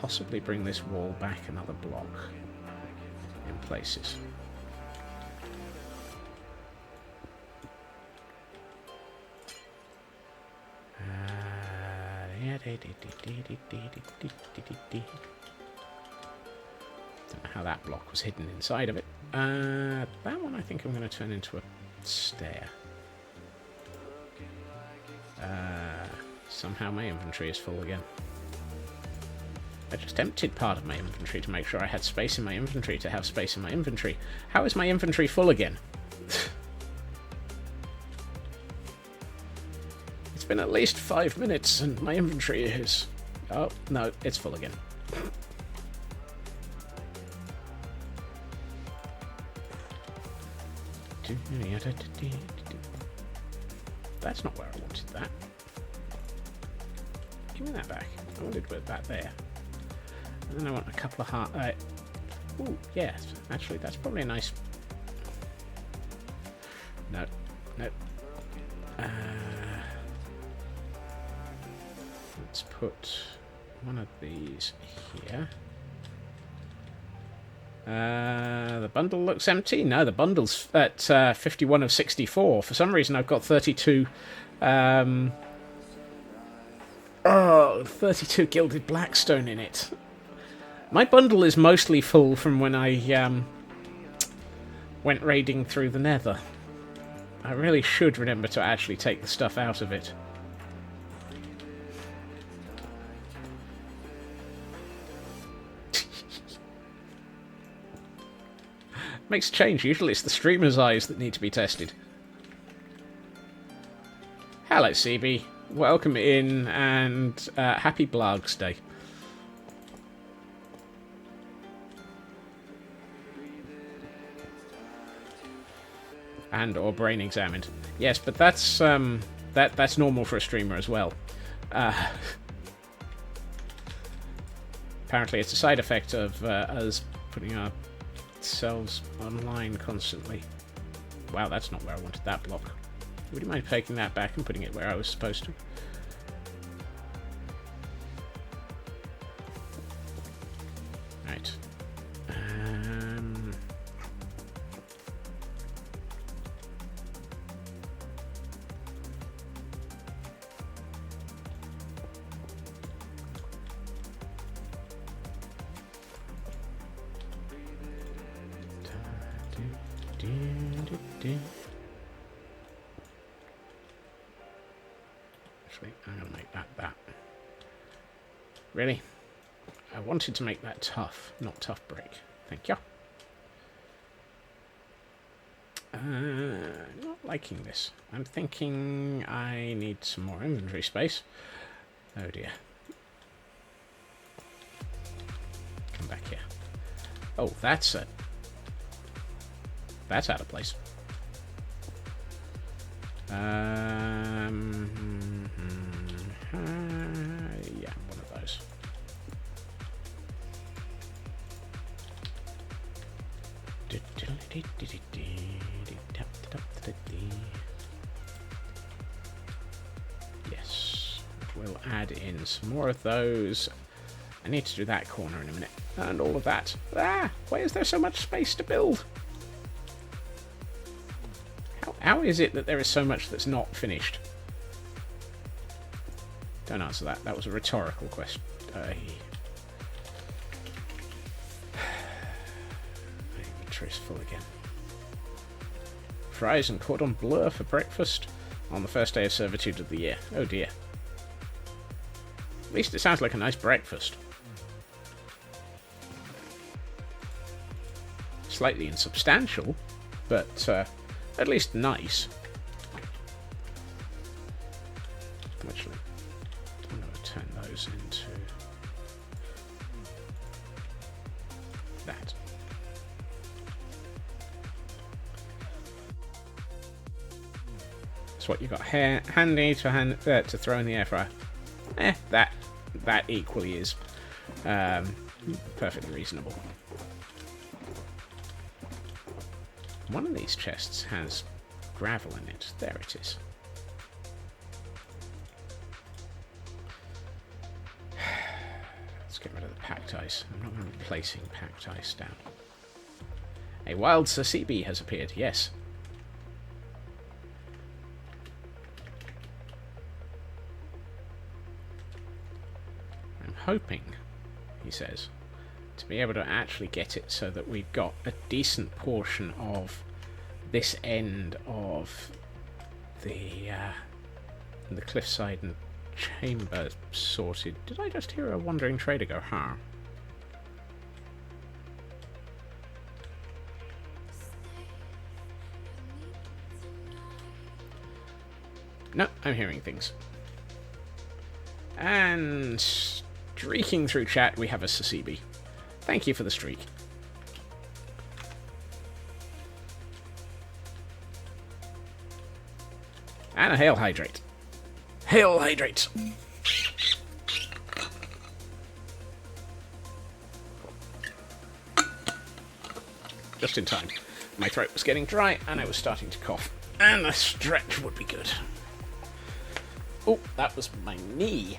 possibly bring this wall back another block in places. Don't know how that block was hidden inside of it. That one I think I'm going to turn into a stair. Somehow my inventory is full again. I just emptied part of my inventory to make sure I had space in my inventory to have space in my inventory. How is my inventory full again? It's been at least 5 minutes and my inventory is... Oh, no, it's full again. That's not where I wanted that. Give me that back. I wanted to put that there. And then I want a couple of heart... ooh, yes. Actually, that's probably a nice... No. No. Let's put one of these here. The bundle looks empty. No, the bundle's at 51 of 64. For some reason, I've got 32... 32 gilded blackstone in it. My bundle is mostly full from when I went raiding through the Nether. I really should remember to actually take the stuff out of it. Makes a change. Usually it's the streamer's eyes that need to be tested. Hello, CB. Welcome in, and happy Blargs Day. And or brain examined. Yes, but that's that's normal for a streamer as well. Apparently, it's a side effect of us putting ourselves online constantly. Wow, that's not where I wanted that block. Would you mind taking that back and putting it where I was supposed to? Right. Actually, I'm going to make that. Really? I wanted to make that tough, not tough break. Thank you. Not liking this. I'm thinking I need some more inventory space. Oh dear. Come back here. Oh, that's out of place. Yeah, one of those. Yes, we'll add in some more of those. I need to do that corner in a minute. And all of that. Ah! Why is there so much space to build? How is it that there is so much that's not finished? Don't answer that. That was a rhetorical question. My inventory's full again. Fries and cordon bleu for breakfast on the first day of servitude of the year. Oh dear. At least it sounds like a nice breakfast. Slightly insubstantial, but at least nice. Actually, I'm going to turn those into that. That's what you got here, handy to throw in the air fryer. That equally is perfectly reasonable. One of these chests has gravel in it. There it is. Let's get rid of the packed ice. I'm not going to be placing packed ice down. A wild Sasibi has appeared, yes. I'm hoping, he says, to be able to actually get it so that we've got a decent portion of this end of the cliffside and chamber sorted. Did I just hear a wandering trader go, huh? No, I'm hearing things. And streaking through chat, we have a Sasibi. Thank you for the streak. And a Hail Hydrate. Hail Hydrate! Just in time. My throat was getting dry and I was starting to cough. And a stretch would be good. Oh, that was my knee.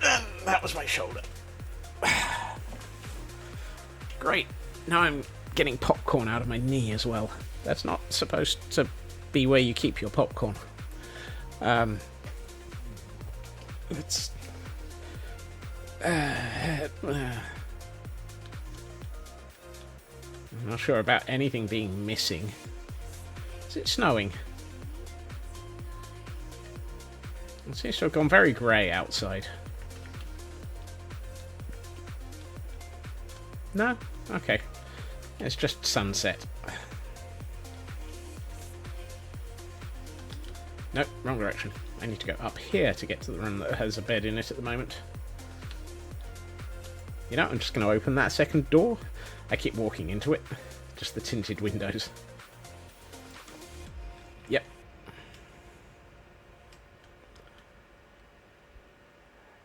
And that was my shoulder. Great. Now I'm getting popcorn out of my knee as well. That's not supposed to be where you keep your popcorn. It's... I'm not sure about anything being missing. Is it snowing? It seems to have gone very grey outside. No? Okay. It's just sunset. Nope, wrong direction. I need to go up here to get to the room that has a bed in it at the moment. You know, I'm just going to open that second door. I keep walking into it. Just the tinted windows. Yep.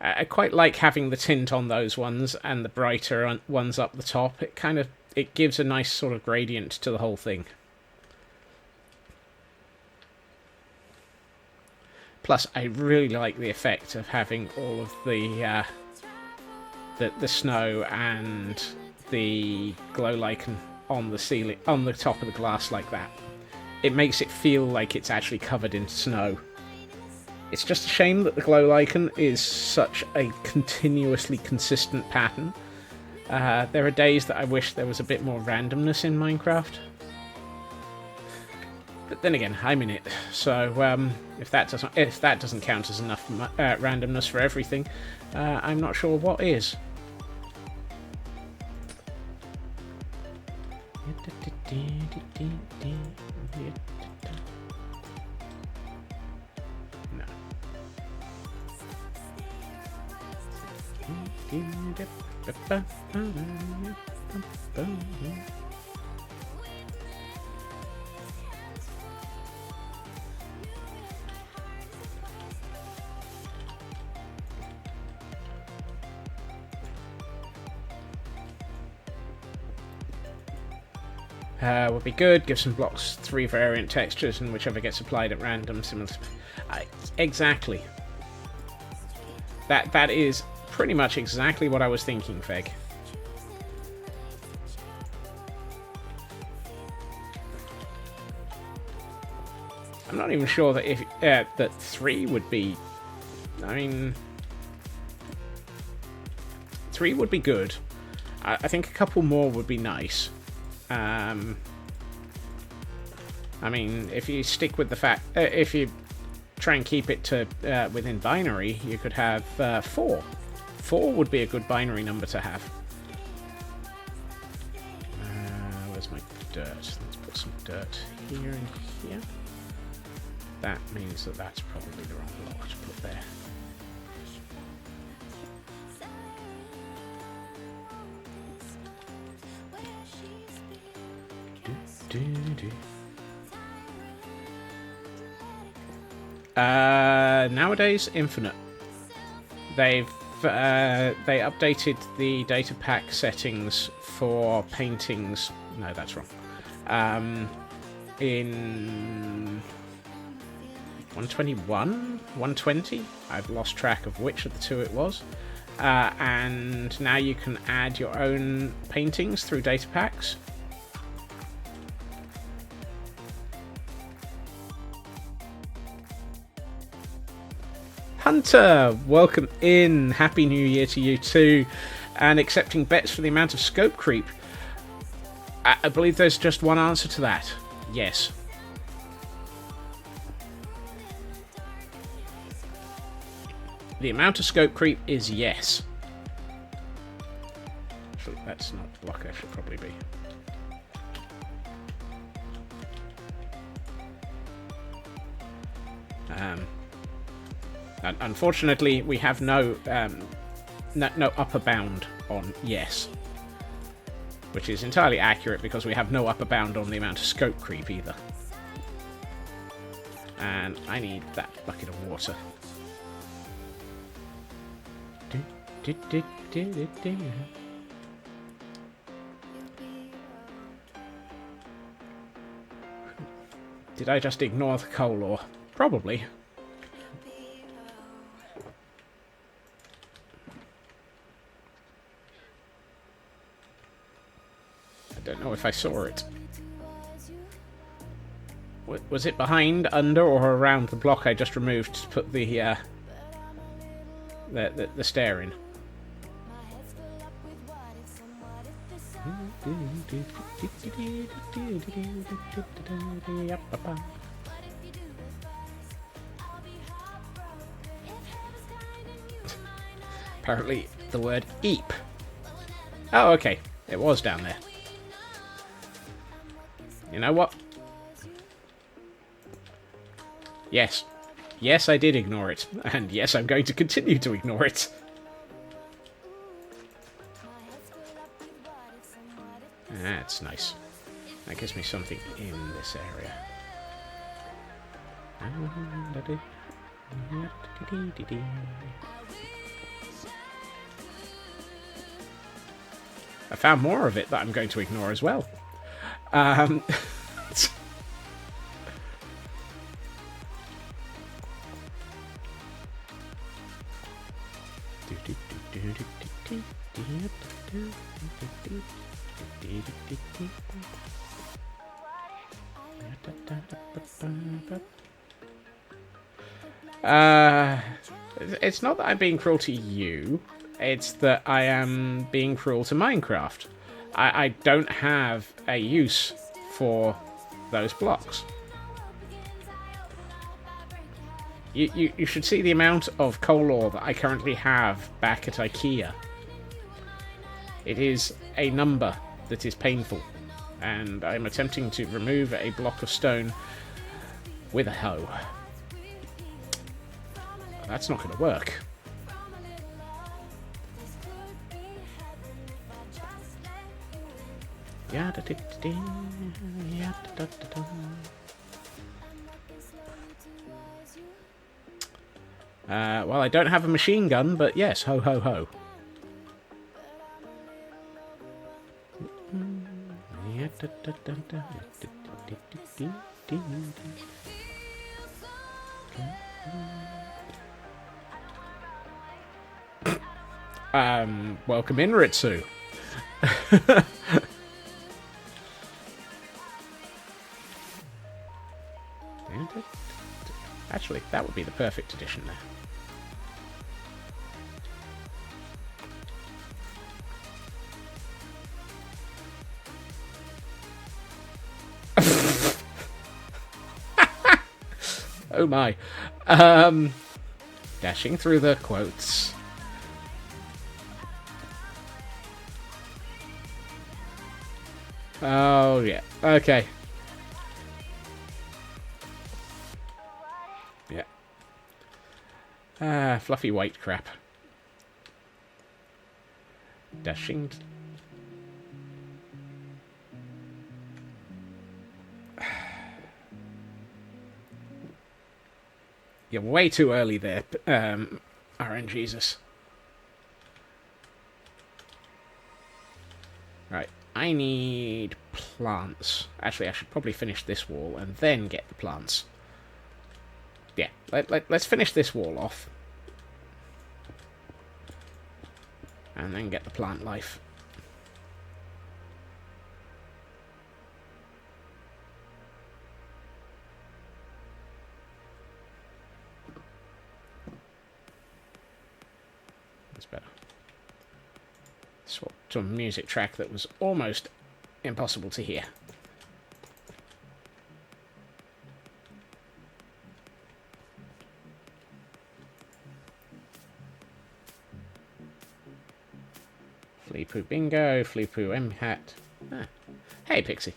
I quite like having the tint on those ones and the brighter ones up the top. It gives a nice sort of gradient to the whole thing. Plus, I really like the effect of having all of the snow and the glow lichen on the ceiling, on the top of the glass like that. It makes it feel like it's actually covered in snow. It's just a shame that the glow lichen is such a continuously consistent pattern. There are days that I wish there was a bit more randomness in Minecraft. But then again, I'm in it, so if that doesn't count as enough randomness for everything, I'm not sure what is. Would be good. Give some blocks 3 variant textures, and whichever gets applied at random, similar to... exactly. That is pretty much exactly what I was thinking, Feg. I'm not even sure that if that 3 would be... I mean... 3 would be good. I think a couple more would be nice. I mean, if you stick with the fact... if you try and keep it to within binary, you could have 4. 4 would be a good binary number to have. Where's my dirt? Let's put some dirt here and here. That means that that's probably the wrong block to put there. Nowadays, infinite. They updated the data pack settings for paintings. No, that's wrong. In 121, 120. I've lost track of which of the two it was. And now you can add your own paintings through data packs. Hunter, welcome in. Happy New Year to you too. And accepting bets for the amount of scope creep. I believe there's just one answer to that. Yes. The amount of scope creep is yes. Actually, that's not the block I should probably be. Unfortunately, we have no upper bound on yes. Which is entirely accurate because we have no upper bound on the amount of scope creep either. And I need that bucket of water. Did I just ignore the coal ore? Probably. I don't know if I saw it. Was it behind, under, or around the block I just removed to put the stair in? Apparently the word eep. Oh, okay. It was down there. You know what? Yes. Yes, I did ignore it. And yes, I'm going to continue to ignore it. That's nice. That gives me something in this area. I found more of it that I'm going to ignore as well. It's not that I'm being cruel to you, it's that I am being cruel to Minecraft. I don't have a use for those blocks. You should see the amount of coal ore that I currently have back at IKEA. It is a number that is painful, and I'm attempting to remove a block of stone with a hoe. That's not going to work. Well, I don't have a machine gun, but yes, ho ho ho. Welcome in, Ritsu. Actually, that would be the perfect addition there. Oh my. Dashing through the quotes. Oh, yeah. Okay. Yeah. Fluffy white crap. Dashing. You're way too early there, RNGesus. Right. I need plants. Actually, I should probably finish this wall and then get the plants. Yeah, let's finish this wall off. And then get the plant life. That's better. Swap to a music track that was almost impossible to hear. Fleepoo bingo, Fleepoo M-hat. Ah. Hey, Pixie.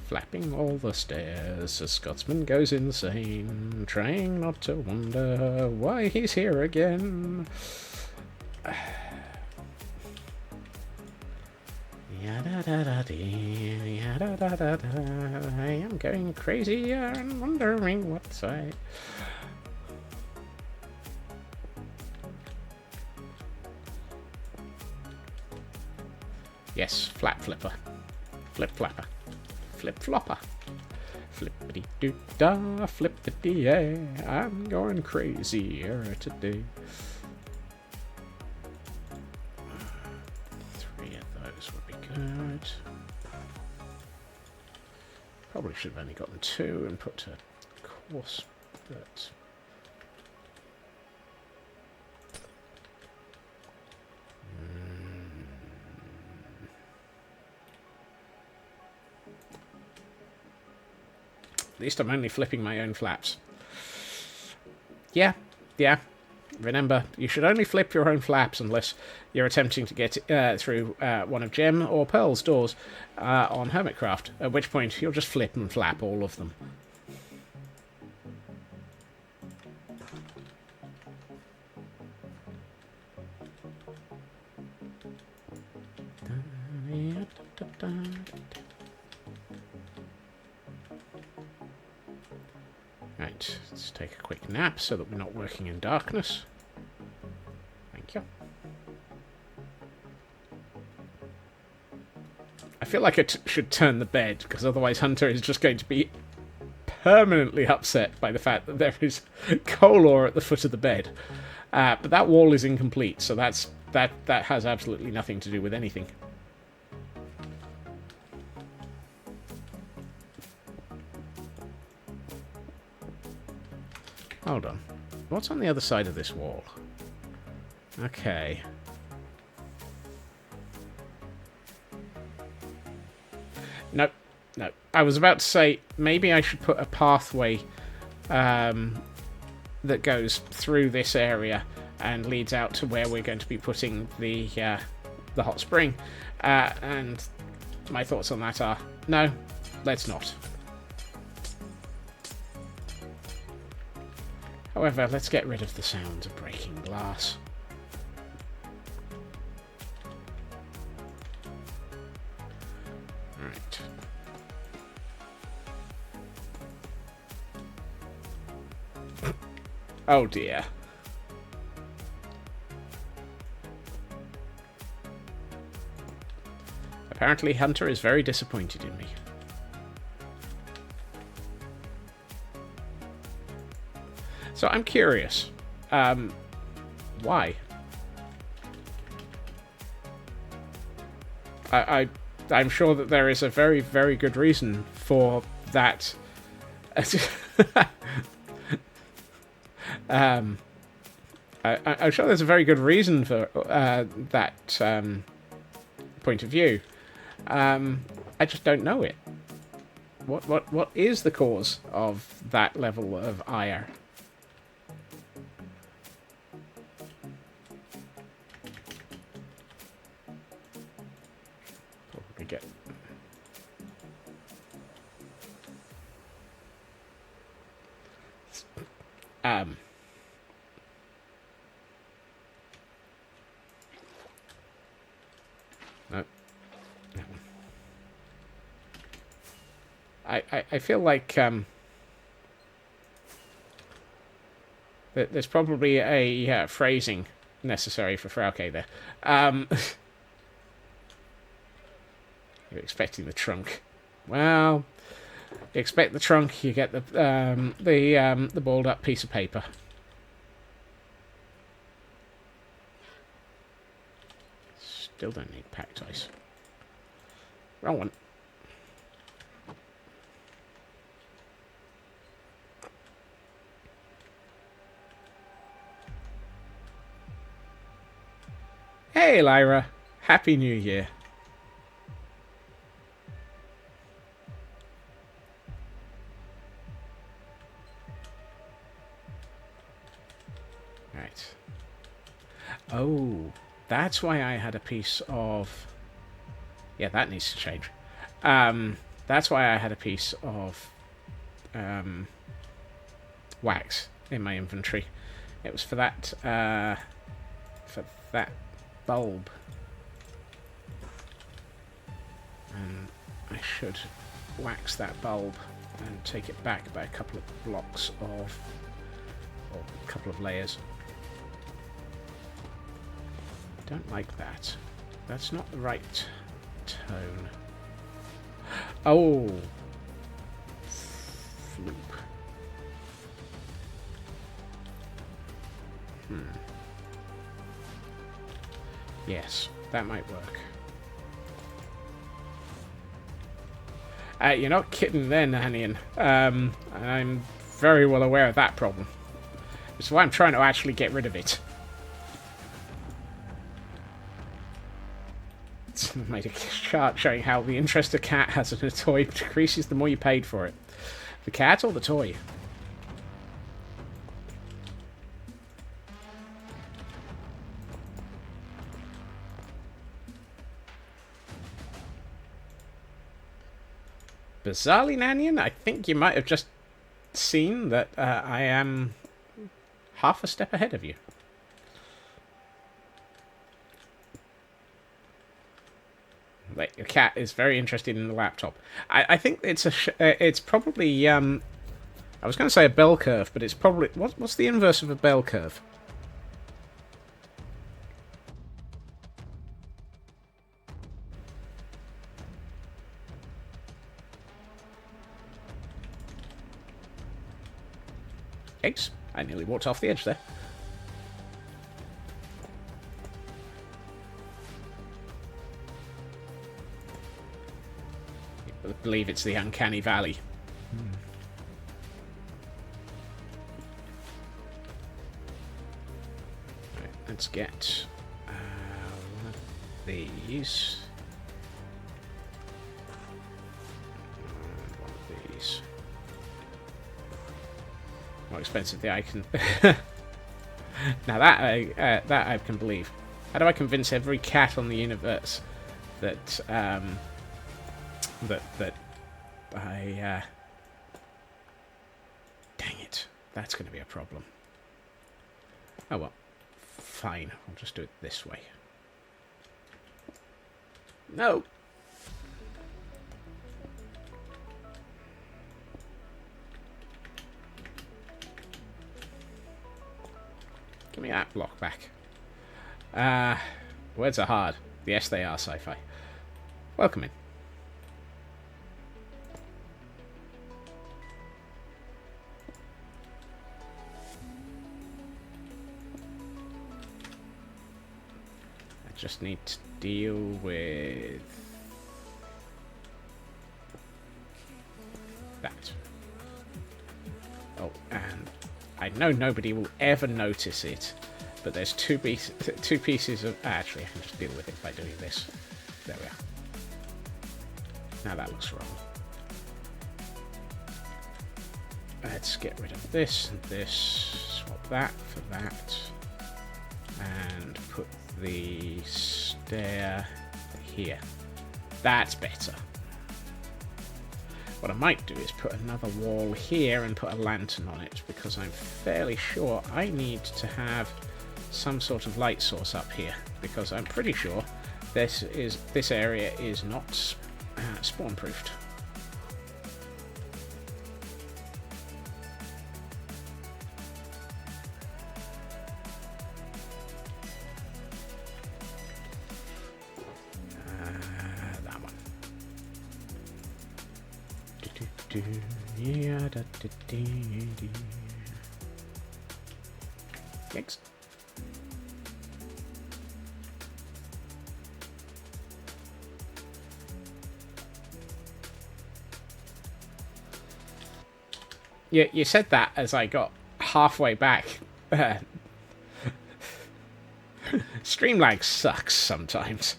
Flapping all the stairs, a Scotsman goes insane, trying not to wonder why he's here again. Yada-da-da-dee, yada-da-da-da, I am going crazy and wondering what I... Yes, flap flipper. Flip flapper. Flip flopper. Flippity doo da, flippity yeah. I'm going crazy today. 3 of those would be good. Probably should have only gotten 2 and put a course, but. At least I'm only flipping my own flaps. Yeah. Remember, you should only flip your own flaps unless you're attempting to get through one of Gem or Pearl's doors on Hermitcraft, at which point you'll just flip and flap all of them. Right, let's take a quick nap so that we're not working in darkness. Thank you. I feel like I should turn the bed, because otherwise Hunter is just going to be permanently upset by the fact that there is coal ore at the foot of the bed. But that wall is incomplete, so that has absolutely nothing to do with anything. Hold on. What's on the other side of this wall? Okay. Nope. No. I was about to say, maybe I should put a pathway that goes through this area and leads out to where we're going to be putting the hot spring. And my thoughts on that are, no, let's not. However, let's get rid of the sounds of breaking glass. Right. Oh dear. Apparently Hunter is very disappointed in me. So I'm curious, why? I'm sure that there is a very, very good reason for that. I'm sure there's a very good reason for that point of view. I just don't know it. What is the cause of that level of ire? Get no. I feel like There's probably a phrasing necessary for Frauke there. You're expecting the trunk. Well, you expect the trunk, you get the balled up piece of paper. Still don't need packed ice. Wrong one. Hey, Lyra. Happy New Year. Right. Oh, that's why I had a piece of... Yeah, that needs to change. That's why I had a piece of wax in my inventory. It was for that bulb. And I should wax that bulb and take it back by a couple of blocks of... or a couple of layers. Don't like that. That's not the right tone. Oh! Floop. Yes, that might work. You're not kidding there, Nanian. I'm very well aware of that problem. That's why I'm trying to actually get rid of it. Made a chart showing how the interest a cat has in a toy decreases the more you paid for it. The cat or the toy? Bizarrely, Nanian, I think you might have just seen that I am half a step ahead of you. Like, your cat is very interested in the laptop. I think it's it's probably I was going to say a bell curve, but it's probably what's the inverse of a bell curve? Eggs. I nearly walked off the edge there. I believe it's the uncanny valley. Right, let's get one of these. And one of these. More expensive than I can. Now that I can believe. How do I convince every cat on the universe that that I dang it, that's going to be a problem. Oh well, fine. I'll just do it this way. No. Give me that block back. Words are hard. Yes, they are, sci-fi. Welcome in. I just need to deal with that. Oh, and I know nobody will ever notice it, but there's two pieces of... Actually, I can just deal with it by doing this. There we are. Now that looks wrong. Let's get rid of this and this. Swap that for that. And put the stair here. That's better. What I might do is put another wall here and put a lantern on it, because I'm fairly sure I need to have some sort of light source up here, because I'm pretty sure this area is not spawn proofed. Next. You said that as I got halfway back. Stream lag sucks sometimes.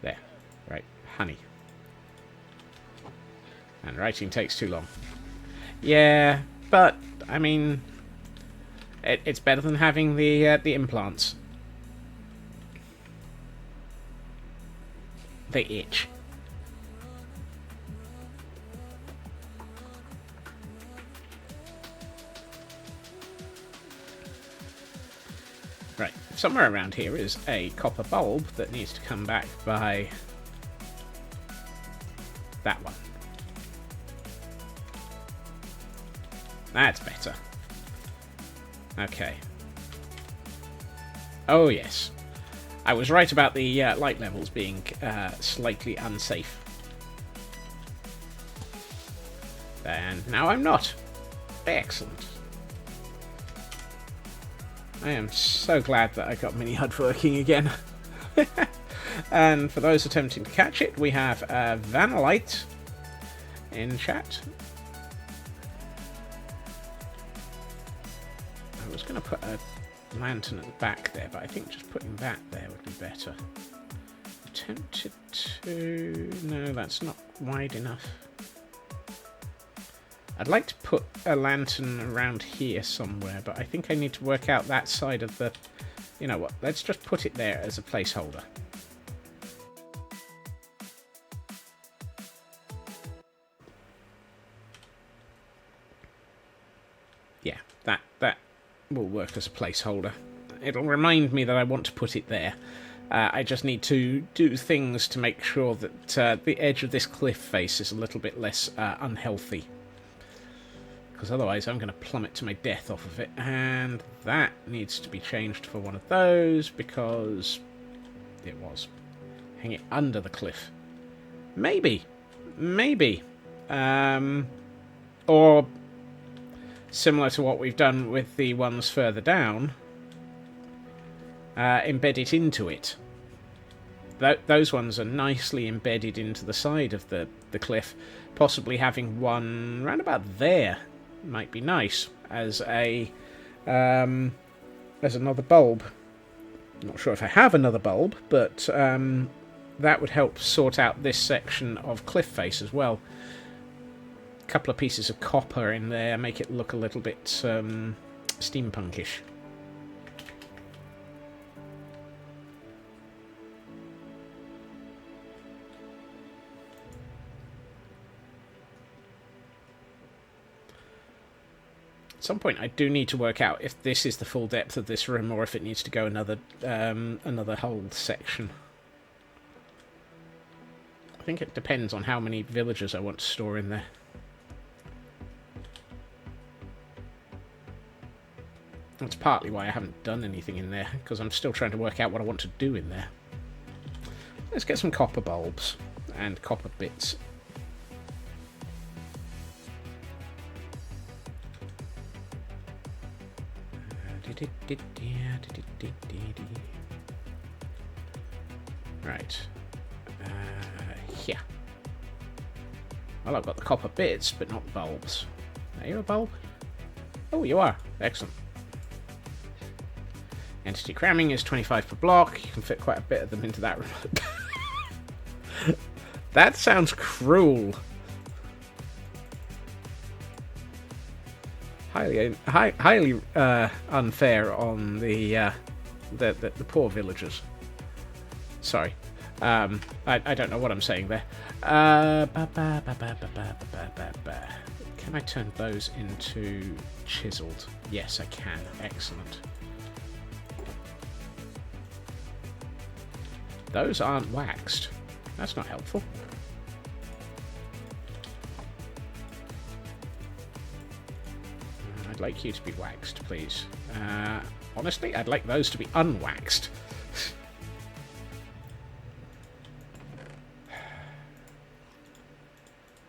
There. Right. Honey. And writing takes too long. Yeah, but, I mean, it's better than having the implants. They itch. Right, somewhere around here is a copper bulb that needs to come back by that one. That's better. Okay. Oh, yes. I was right about the light levels being slightly unsafe. And now I'm not. Excellent. I am so glad that I got Mini HUD working again. And for those attempting to catch it, we have Vanillite in chat. I was going to put a lantern at the back there, but I think just putting that there would be better. Tempted to... No, that's not wide enough. I'd like to put a lantern around here somewhere, but I think I need to work out that side of the... You know what, let's just put it there as a placeholder. Yeah, that will work as a placeholder. It'll remind me that I want to put it there. I just need to do things to make sure that the edge of this cliff face is a little bit less unhealthy. Because otherwise I'm going to plummet to my death off of it. And that needs to be changed for one of those, because it was. Hang it under the cliff. Maybe. Or similar to what we've done with the ones further down, embed it into it. Those ones are nicely embedded into the side of the cliff. Possibly having one round about there might be nice as a as another bulb. I'm not sure if I have another bulb, but that would help sort out this section of cliff face as well. A couple of pieces of copper in there make it look a little bit steampunkish. At some point I do need to work out if this is the full depth of this room or if it needs to go another whole section. I think it depends on how many villagers I want to store in there. That's partly why I haven't done anything in there, because I'm still trying to work out what I want to do in there. Let's get some copper bulbs and copper bits. Right. Here. Well, I've got the copper bits, but not bulbs. Are you a bulb? Oh, you are. Excellent. Entity cramming is 25 per block. You can fit quite a bit of them into that room. That sounds cruel. Highly unfair on the poor villagers. Sorry. I don't know what I'm saying there. Can I turn those into chiseled? Yes, I can. Excellent. Those aren't waxed. That's not helpful. I'd like you to be waxed, please. Honestly, I'd like those to be unwaxed.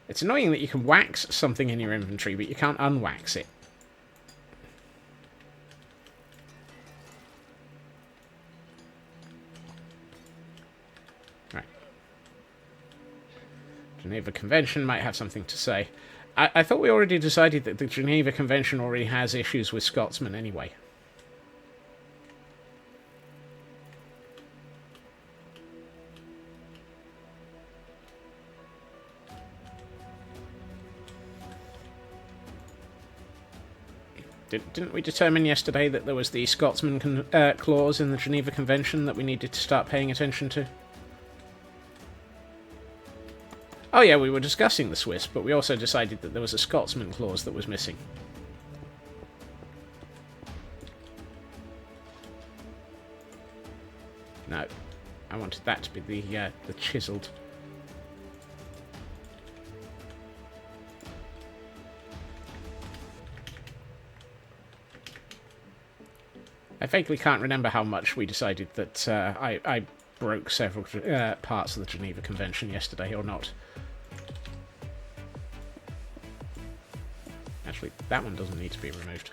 It's annoying that you can wax something in your inventory, but you can't unwax it. Right. Geneva Convention might have something to say. I thought we already decided that the Geneva Convention already has issues with Scotsmen anyway. Didn't we determine yesterday that there was the Scotsman clause in the Geneva Convention that we needed to start paying attention to? Oh yeah, we were discussing the Swiss, but we also decided that there was a Scotsman clause that was missing. No, I wanted that to be the chiseled. I vaguely can't remember how much we decided that I broke several parts of the Geneva Convention yesterday or not. Actually, that one doesn't need to be removed.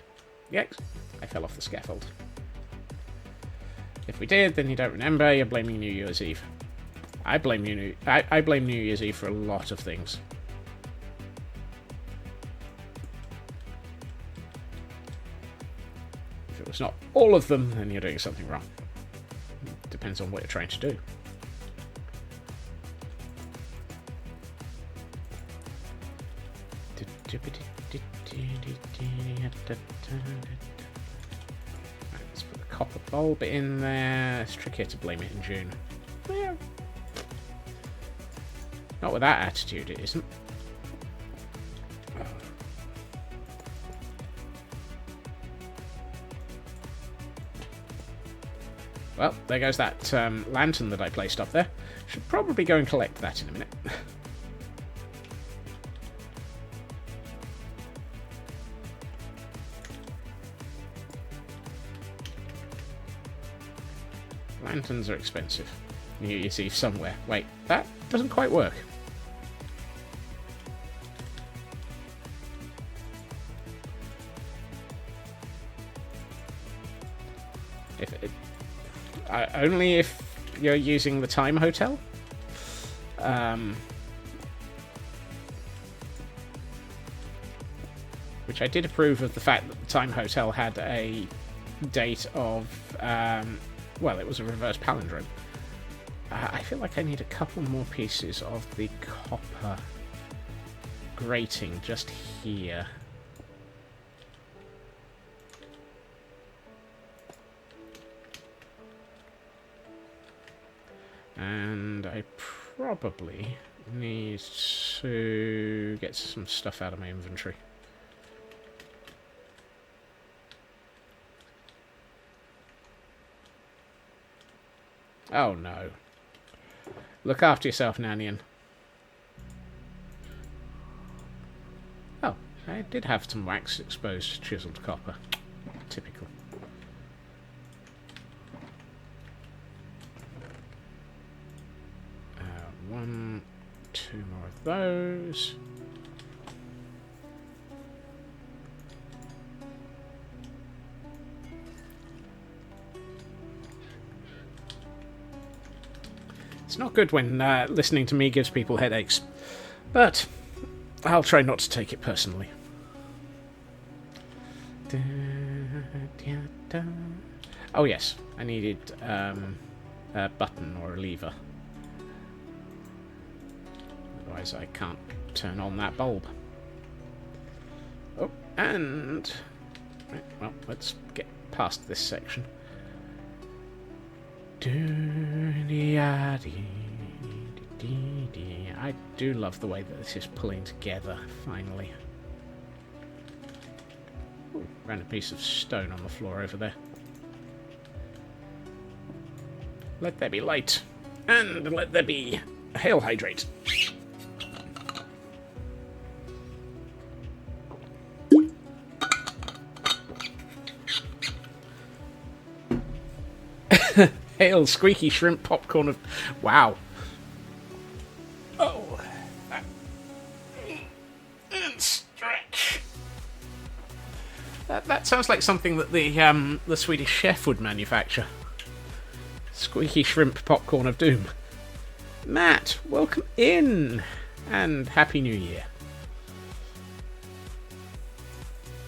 Yes, I fell off the scaffold. If we did, then you don't remember, you're blaming New Year's Eve. I blame New Year's Eve for a lot of things. If it was not all of them, then you're doing something wrong. Depends on what you're trying to do. Right, let's put the copper bulb in there. It's trickier to blame it in June. Yeah. Not with that attitude, it isn't. Well, there goes that lantern that I placed up there. Should probably go and collect that in a minute. Lanterns are expensive. New Year's Eve somewhere. Wait, that doesn't quite work. Only if you're using the Time Hotel. Which I did approve of the fact that the Time Hotel had a date of, well, it was a reverse palindrome. I feel like I need a couple more pieces of the copper grating just here. And I probably need to get some stuff out of my inventory. Oh no. Look after yourself, Nanian. Oh, I did have some wax exposed chiseled copper. Typical. One, two more of those. It's not good when listening to me gives people headaches, but I'll try not to take it personally. Oh yes, I needed a button or a lever. Otherwise I can't turn on that bulb. Oh, and... Right, well, let's get past this section. I do love the way that this is pulling together, finally. Ooh, ran a piece of stone on the floor over there. Let there be light, and let there be a hail hydrate. Hail, squeaky shrimp popcorn of... Wow. Oh. And stretch. That sounds like something that the Swedish chef would manufacture. Squeaky shrimp popcorn of doom. Matt, welcome in. And Happy New Year.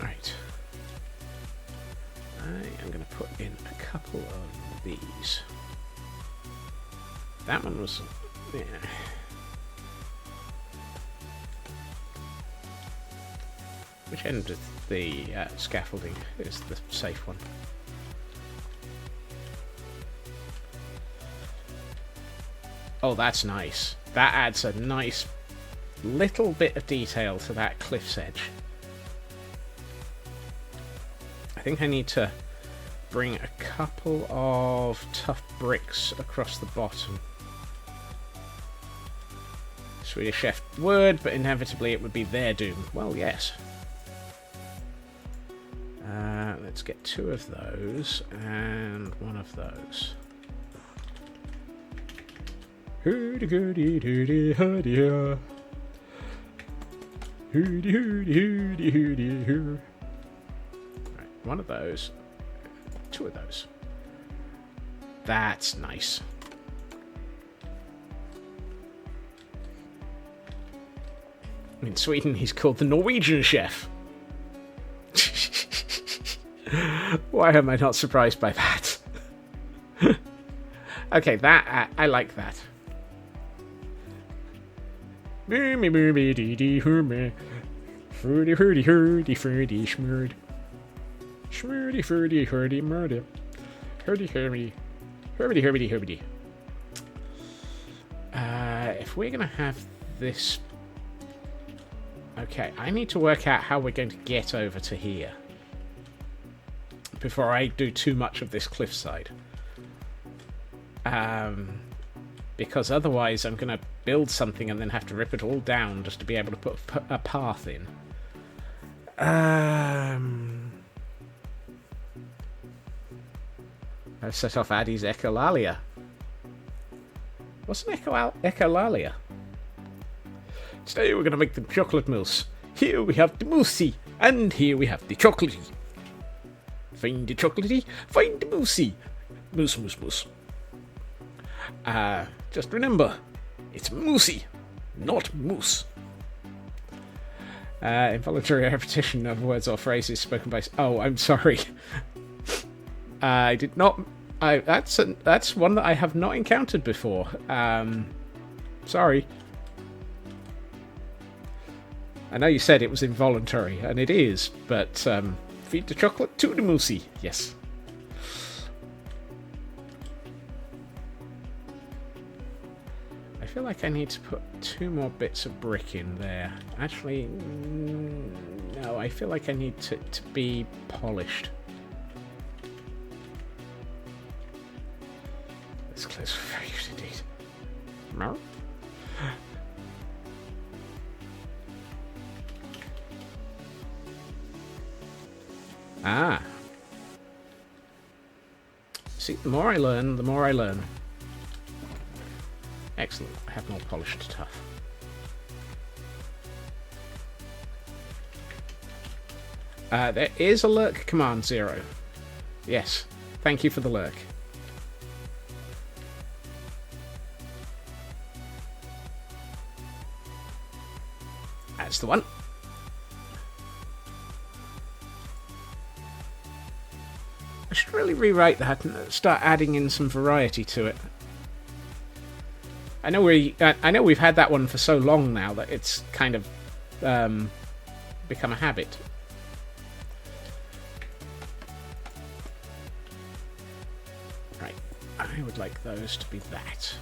Right. I am going to put in a couple of these. That one was... Yeah. Which end of the scaffolding is the safe one? Oh, that's nice. That adds a nice little bit of detail to that cliff's edge. I think I need to bring a couple of tough bricks across the bottom. Swedish chef would, but inevitably it would be their doom. Well, yes. Let's get 2 of those and 1 of those. Hooty hooty hooty hooty. Hooty hooty hooty hooty hoo. Right, 1 of those. 2 of those. That's nice. In Sweden, he's called the Norwegian chef. Why am I not surprised by that? Okay, that I like that. Fruity hurdy hurdy fruity schmurd. Schmurdy fruity hurdy murder. Hurdy hurdy. Hurdy hurdy hurdy. If we're gonna have this... Okay, I need to work out how we're going to get over to here before I do too much of this cliffside. Because otherwise I'm going to build something and then have to rip it all down just to be able to put a path in. I've set off Addy's echolalia. What's an echolalia? Today we're going to make the chocolate mousse. Here we have the moussey, and here we have the chocolatey. Find the chocolatey, find the moussey. Mousse, mousse, mousse. Just remember, it's moussey, not mousse. Involuntary repetition of words or phrases spoken by... Oh, I'm sorry. I did not... That's one that I have not encountered before. Sorry. I know you said it was involuntary, and it is, but feed the chocolate to the moussey. Yes. I feel like I need to put 2 more bits of brick in there. Actually, no, I feel like I need to be polished. This close for very good indeed. No? Ah. See, the more I learn, the more I learn. Excellent. I have more polished stuff. There is a lurk command, 0. Yes. Thank you for the lurk. That's the one. I should really rewrite that and start adding in some variety to it. I know we've had that one for so long now that it's kind of become a habit. Right, I would like those to be that.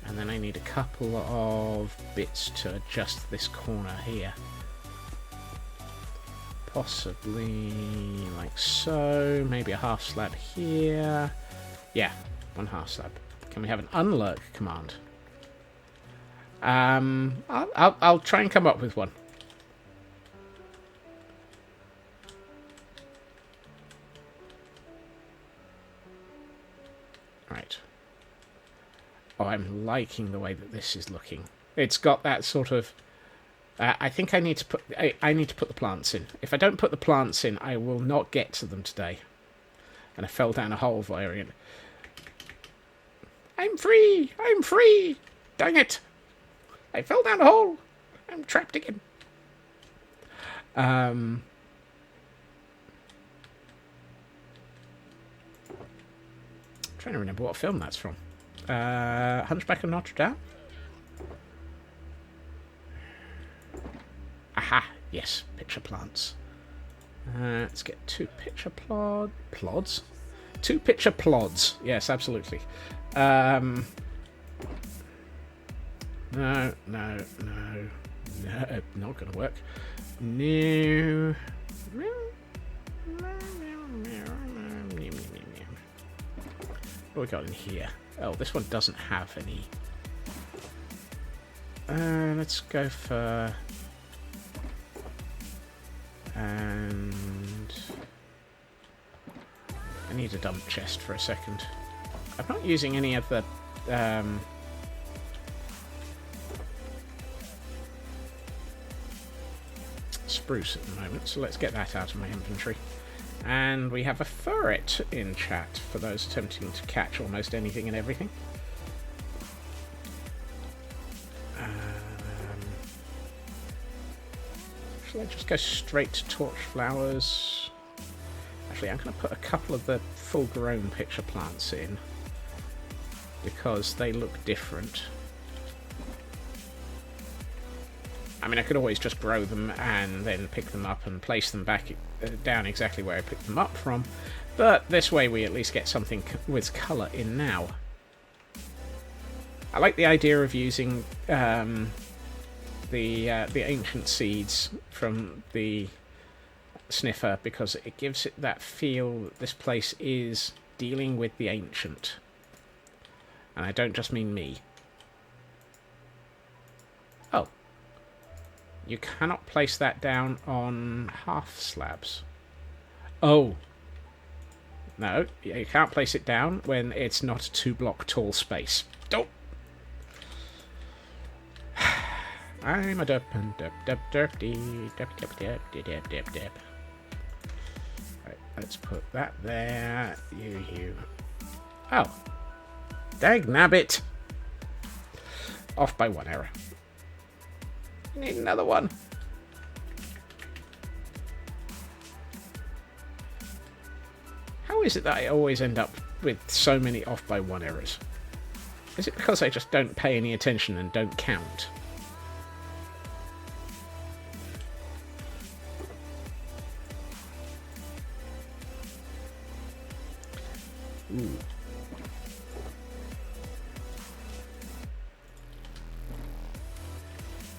And then I need a couple of bits to adjust this corner here. Possibly like so. Maybe a half slab here. Yeah, 1 half slab. Can we have an unlurk command? I'll try and come up with one. Right. Oh, I'm liking the way that this is looking. It's got that sort of... I think I need to put... I need to put the plants in. If I don't put the plants in, I will not get to them today. And I fell down a hole variant. I'm free! I'm free! Dang it! I fell down a hole! I'm trapped again. Trying to remember what film that's from. Hunchback of Notre Dame? Aha! Yes, pitcher plants. Let's get 2 pitcher plods. 2 pitcher plods. Yes, absolutely. No, not gonna work. No. What do we got in here? Oh, this one doesn't have any. Let's go for... And... I need a dump chest for a second. I'm not using any of the... spruce at the moment, so let's get that out of my inventory. And we have a ferret in chat for those attempting to catch almost anything and everything. Shall I just go straight to torch flowers? Actually, I'm going to put a couple of the full-grown pitcher plants in because they look different. I mean, I could always just grow them and then pick them up and place them back down exactly where I picked them up from, but this way we at least get something with colour in now. I like the idea of using the ancient seeds from the sniffer because it gives it that feel that this place is dealing with the ancient. And I don't just mean me. Oh. You cannot place that down on half slabs. Oh. No, you can't place it down when it's not a 2-block tall space. Don't. I'm a derp and derp derp derp dee derp derp derp dee derp derp derp. Right, let's put that there. You. Oh. Dag nabbit. Off by 1 error. Need another one. How is it that I always end up with so many off by 1 errors? Is it because I just don't pay any attention and don't count? Ooh.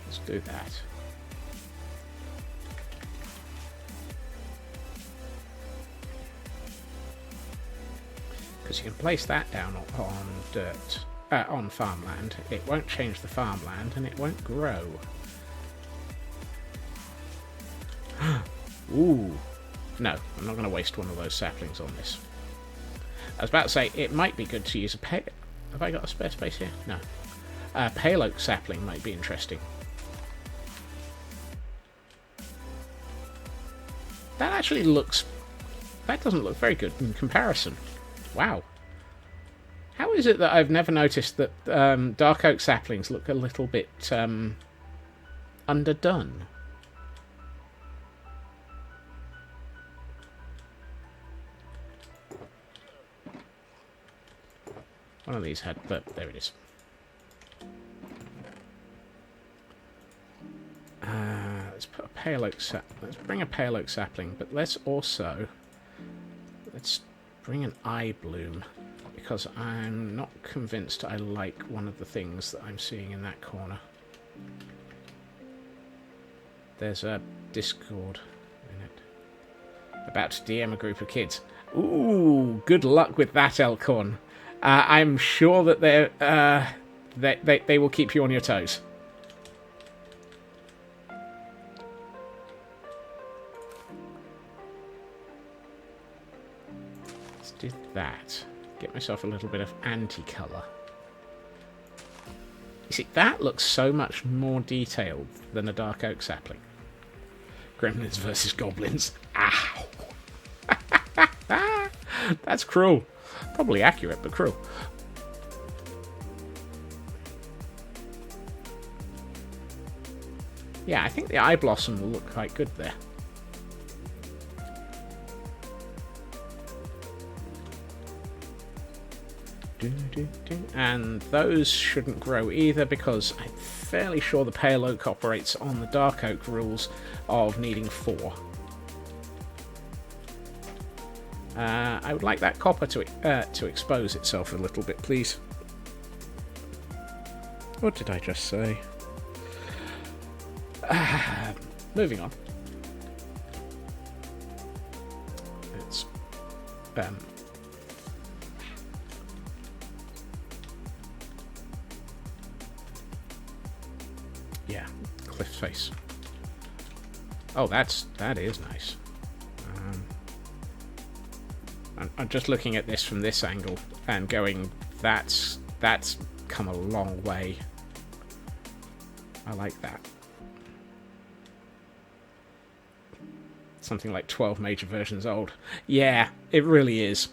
Let's do that. Because you can place that down on dirt, on farmland. It won't change the farmland and it won't grow. Ooh. No, I'm not going to waste one of those saplings on this. I was about to say, it might be good to use a Have I got a spare space here? No. Pale oak sapling might be interesting. That actually looks... That doesn't look very good in comparison. Wow. How is it that I've never noticed that dark oak saplings look a little bit underdone? One of these had, but there it is. Let's put a pale oak let's bring a pale oak sapling, but let's bring an eye bloom, because I'm not convinced I like one of the things that I'm seeing in that corner. There's a Discord in it. About to DM a group of kids. Ooh, good luck with that, Elkhorn. I'm sure that they will keep you on your toes. Let's do that. Get myself a little bit of anti-colour. You see, that looks so much more detailed than a dark oak sapling. Gremlins versus goblins. Ow! That's cruel. Probably accurate, but cruel. Yeah, I think the eye blossom will look quite good there. And those shouldn't grow either, because I'm fairly sure the pale oak operates on the dark oak rules of needing 4. I would like that copper to expose itself a little bit, please. What did I just say? Moving on. Let's yeah, cliff face. Oh, that is nice. I'm just looking at this from this angle and going, that's come a long way. I like that. Something like 12 major versions old. Yeah, it really is.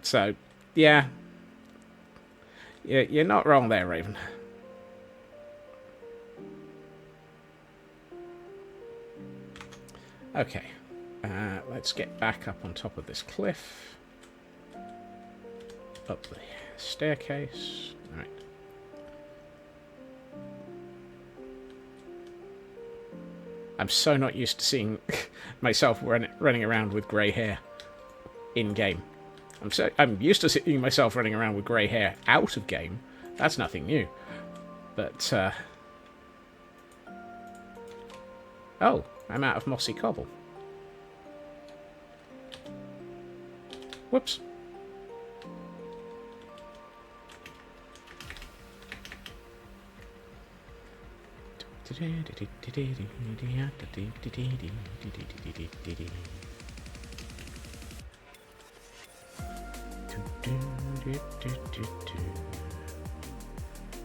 So, yeah. You're not wrong there, Raven. Okay. Let's get back up on top of this cliff. Up the staircase. Alright. I'm so not used to seeing myself running around with grey hair in game. I'm used to seeing myself running around with grey hair out of game. That's nothing new. But oh, I'm out of mossy cobble. Whoops.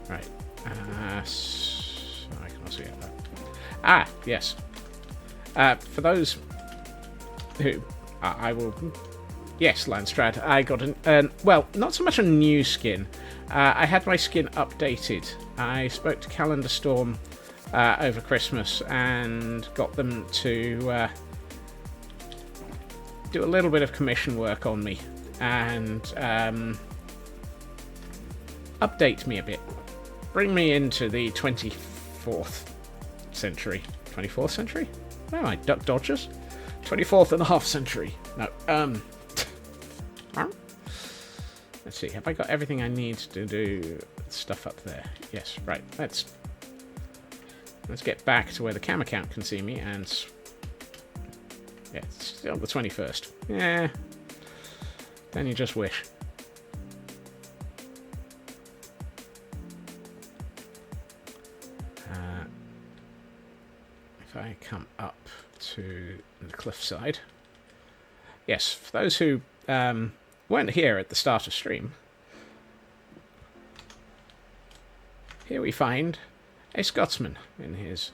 Right. So I can also get that. Ah, yes. For those who I will. Yes, Landstrad. I got well, not so much a new skin. I had my skin updated. I spoke to Calendar Storm over Christmas and got them to do a little bit of commission work on me and update me a bit. Bring me into the 24th century. 24th century? Where am I? Duck Dodgers? 24th and a half century. No, let's see, have I got everything I need to do stuff up there? Yes, right, let's get back to where the cam account can see me, and yeah, it's still the 21st. Yeah, then you just wish. If I come up to the cliffside. Yes, for those who weren't here at the start of stream, here we find a Scotsman in his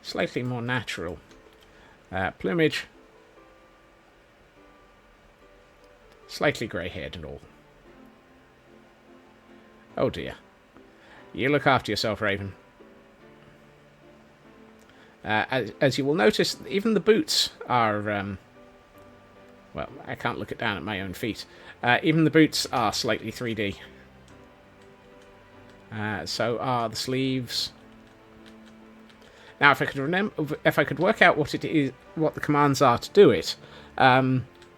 slightly more natural plumage, slightly grey-haired and all. Oh dear. You look after yourself, Raven. As you will notice, even the boots are well, I can't look it down at my own feet. Even the boots are slightly 3D. So are the sleeves. Now, if I could work out what it is, what the commands are to do it,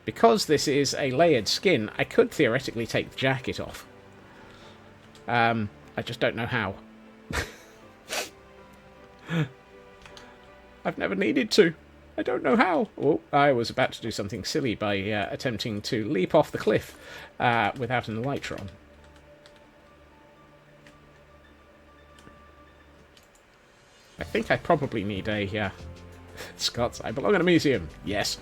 because this is a layered skin, I could theoretically take the jacket off. I just don't know how. I've never needed to. I don't know how. Oh, I was about to do something silly by attempting to leap off the cliff without an elytra on. I think I probably need a Scots. I belong in a museum. Yes.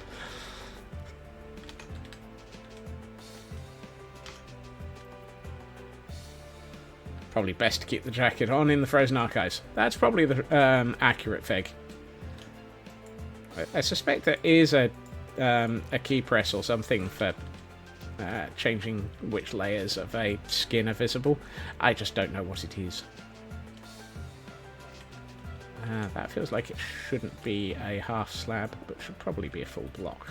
Probably best to keep the jacket on in the Frozen Archives. That's probably the accurate fig. I suspect there is a key press or something for changing which layers of a skin are visible. I just don't know what it is. That feels like it shouldn't be a half slab, but should probably be a full block.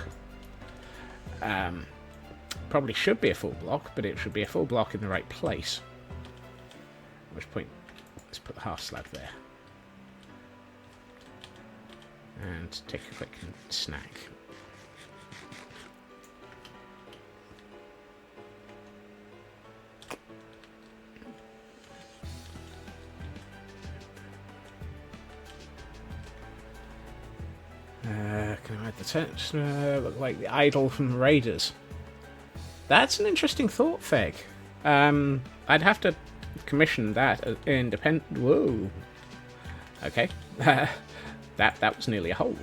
Probably should be a full block, but it should be a full block in the right place. At which point, let's put the half slab there. And take a quick snack. Can I hide the text? Look like the idol from Raiders. That's an interesting thought, Feg. I'd have to commission that independent. Whoa. Okay. That was nearly a hole.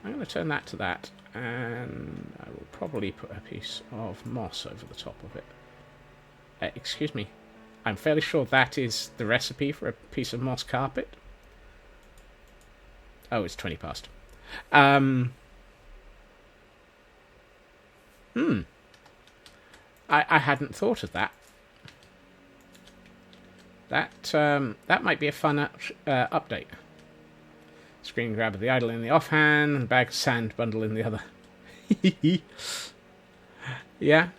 I'm going to turn that to that, and I will probably put a piece of moss over the top of it. Excuse me. I'm fairly sure that is the recipe for a piece of moss carpet. Oh, it's 20 past. I hadn't thought of that. That might be a fun update. Screen grab of the idol in the offhand, and bag of sand bundle in the other. Yeah.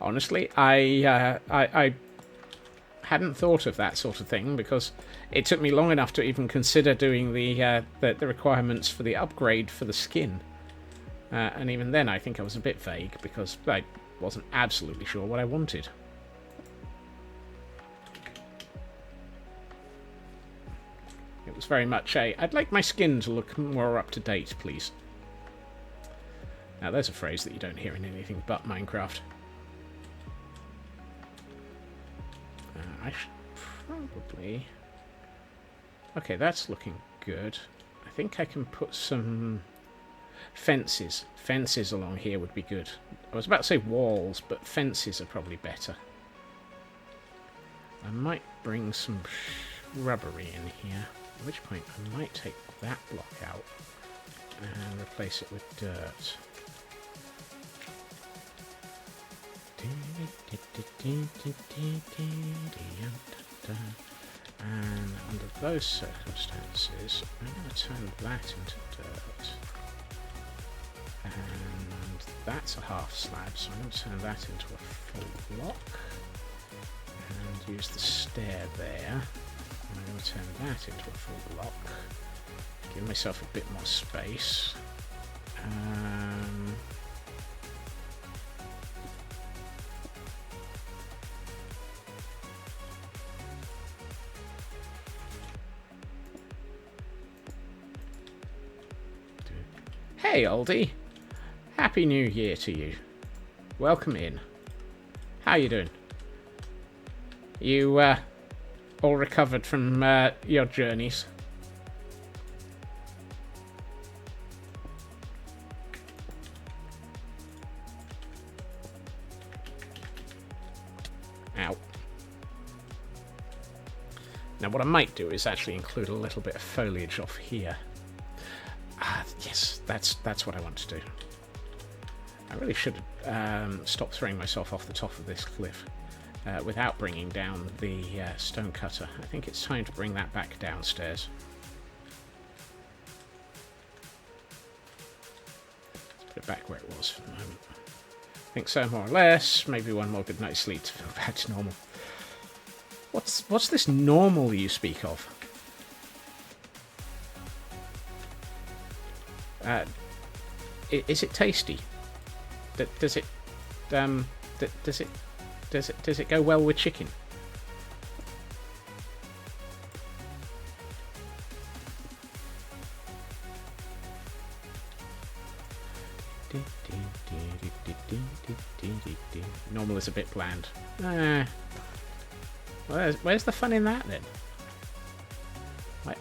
Honestly, I hadn't thought of that sort of thing because it took me long enough to even consider doing the requirements for the upgrade for the skin. And even then, I think I was a bit vague because I wasn't absolutely sure what I wanted. It was very much I'd like my skin to look more up to date, please. Now, there's a phrase that you don't hear in anything but Minecraft. I should probably... Okay, that's looking good. I think I can put some fences. Fences along here would be good. I was about to say walls, but fences are probably better. I might bring some shrubbery in here, at which point I might take that block out and replace it with dirt. And under those circumstances, I'm going to turn that into dirt. And that's a half slab, so I'm going to turn that into a full block. And use the stair there. And I'm going to turn that into a full block. Give myself a bit more space. Hey, oldie. Happy New Year to you. Welcome in. How you doing? You, all recovered from, your journeys? Ow. Now, what I might do is actually include a little bit of foliage off here. Yes, that's what I want to do. I really should stop throwing myself off the top of this cliff without bringing down the stone cutter. I think it's time to bring that back downstairs. Let's put it back where it was for the moment. I think so, more or less. Maybe one more good night's sleep to feel back to normal. What's this normal you speak of? Is it tasty? Does it go well with chicken? Normal is a bit bland. Where's the fun in that, then?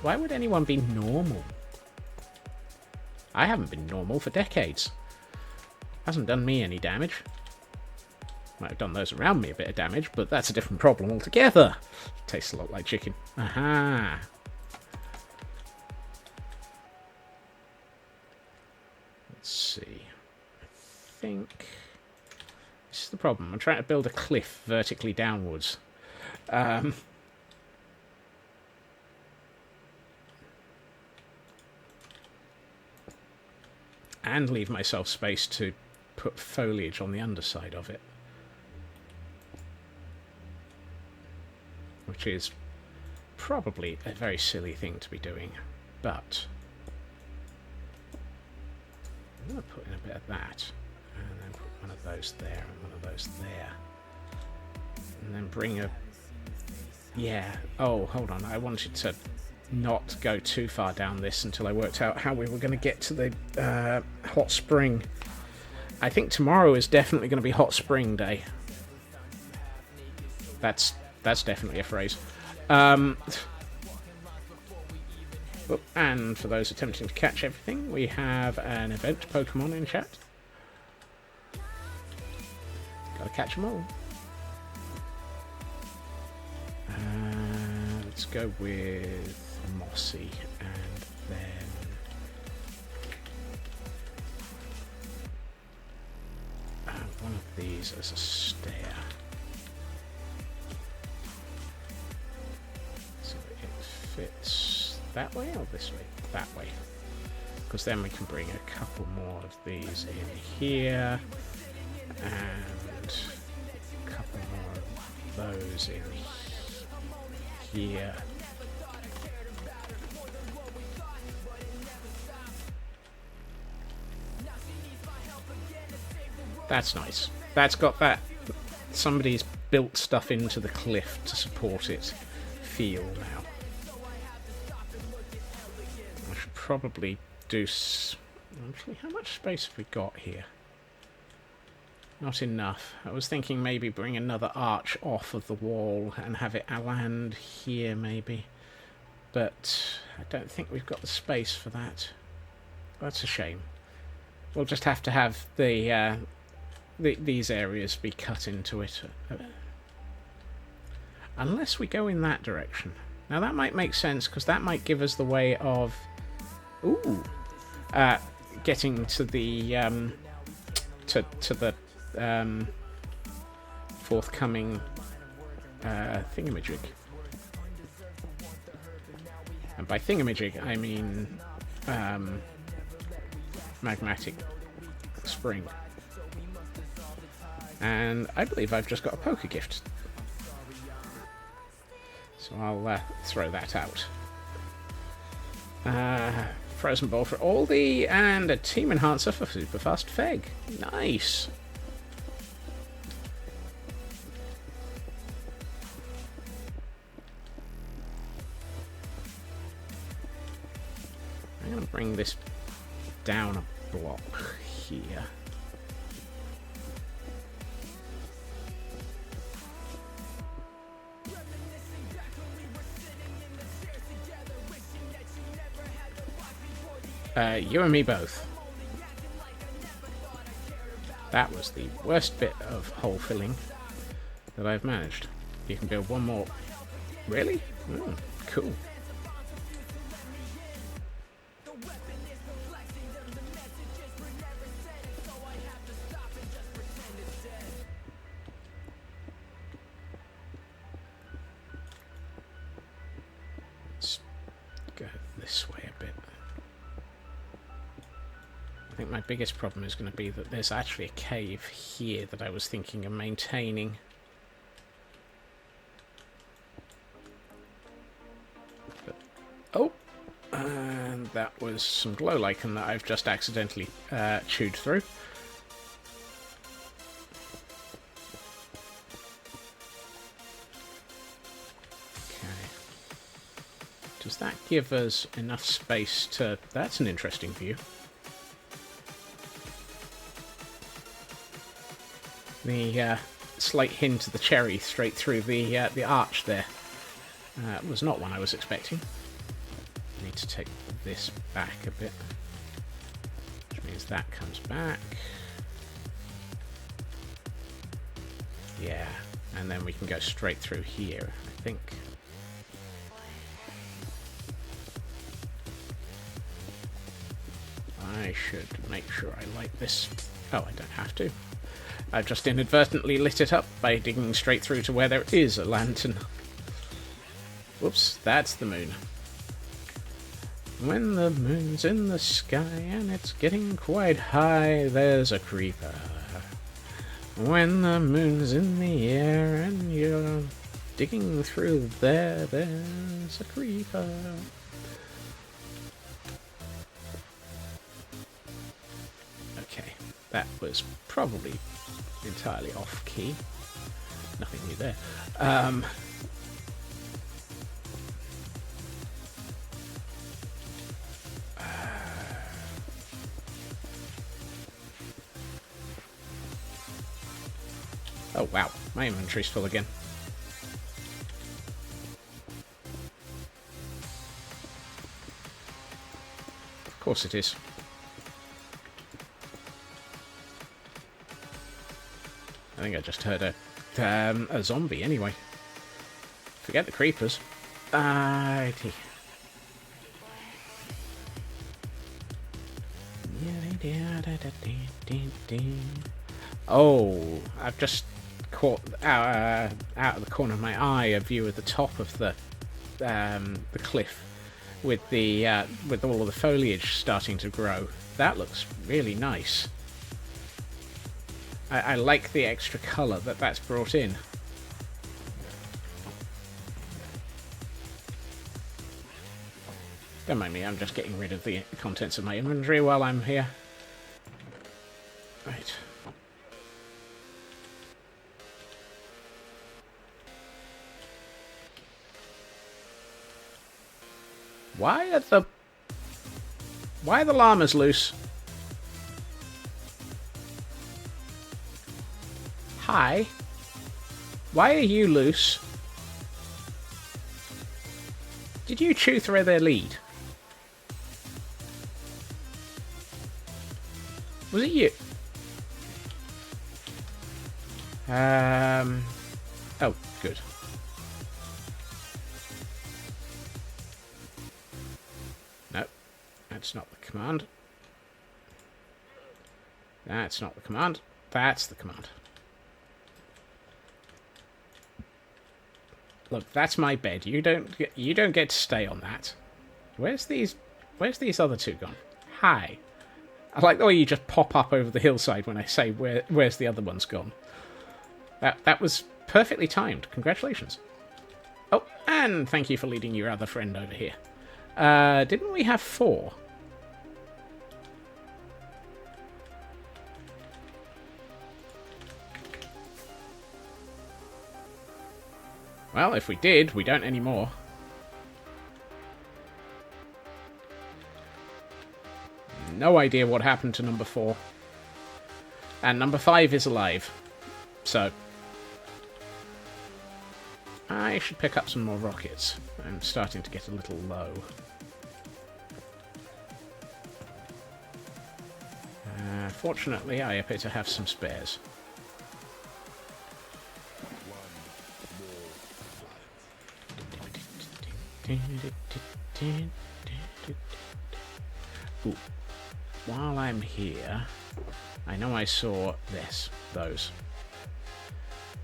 Why would anyone be normal? I haven't been normal for decades. Hasn't done me any damage. Might have done those around me a bit of damage, but that's a different problem altogether. Tastes a lot like chicken. Aha! Let's see. I think this is the problem. I'm trying to build a cliff vertically downwards. And leave myself space to put foliage on the underside of it. Which is probably a very silly thing to be doing, but I'm going to put in a bit of that, and then put one of those there, and one of those there, and then bring a... Yeah, oh, hold on, I wanted to not go too far down this until I worked out how we were going to get to the hot spring. I think tomorrow is definitely going to be hot spring day. That's definitely a phrase. And for those attempting to catch everything, we have an event Pokemon in chat. Gotta catch them all. Let's go with Mossy, and then one of these as a stair. So it fits that way or this way? That way. Because then we can bring a couple more of these in here, and a couple more of those in here. That's nice. That's got that somebody's built stuff into the cliff to support it feel now. I should probably do... Actually, how much space have we got here? Not enough. I was thinking maybe bring another arch off of the wall and have it land here maybe. But I don't think we've got the space for that. That's a shame. We'll just have to have these areas be cut into it. Unless we go in that direction. Now that might make sense, because that might give us the way of... Ooh! Getting to the... to the... forthcoming... thingamajig. And by thingamajig, I mean... magmatic spring. And I believe I've just got a poker gift. So I'll throw that out. Frozen Ball for Aldi, and a Team Enhancer for Superfast Feg. Nice! I'm going to bring this down a block here. You and me both. That was the worst bit of hole filling that I've managed. You can build one more. Really? Cool. Let's go this way a bit. I think my biggest problem is going to be that there's actually a cave here that I was thinking of maintaining. But, oh! And that was some glow lichen that I've just accidentally chewed through. Okay. Does that give us enough space to... That's an interesting view. slight hint of the cherry straight through the arch there. Was not one I was expecting. I need to take this back a bit, which means that comes back. Yeah, and then we can go straight through here, I think. I should make sure I light this. Oh, I don't have to. I've just inadvertently lit it up by digging straight through to where there is a lantern. Whoops, that's the moon. When the moon's in the sky and it's getting quite high, there's a creeper. When the moon's in the air and you're digging through there, there's a creeper. Okay, that was probably entirely off key. Nothing new there. Oh wow, my inventory's full again. Of course it is. I think I just heard a zombie anyway. Forget the creepers. Oh, I've just caught out of the corner of my eye a view of the top of the cliff with all of the foliage starting to grow. That looks really nice. I like the extra colour that's brought in. Don't mind me, I'm just getting rid of the contents of my inventory while I'm here. Right. Why are the llamas loose? Hi. Why are you loose? Did you chew through their lead? Was it you? Oh, good. No, that's not the command. That's not the command. That's the command. Look, that's my bed. You don't get to stay on that. Where's these other two gone? Hi. I like the way you just pop up over the hillside when I say where's the other one's gone. That was perfectly timed. Congratulations. Oh, and thank you for leading your other friend over here. Didn't we have 4? Well, if we did, we don't anymore. No idea what happened to number 4. And number 5 is alive. So I should pick up some more rockets. I'm starting to get a little low. Fortunately, I appear to have some spares. Ooh. While I'm here, I know I saw those.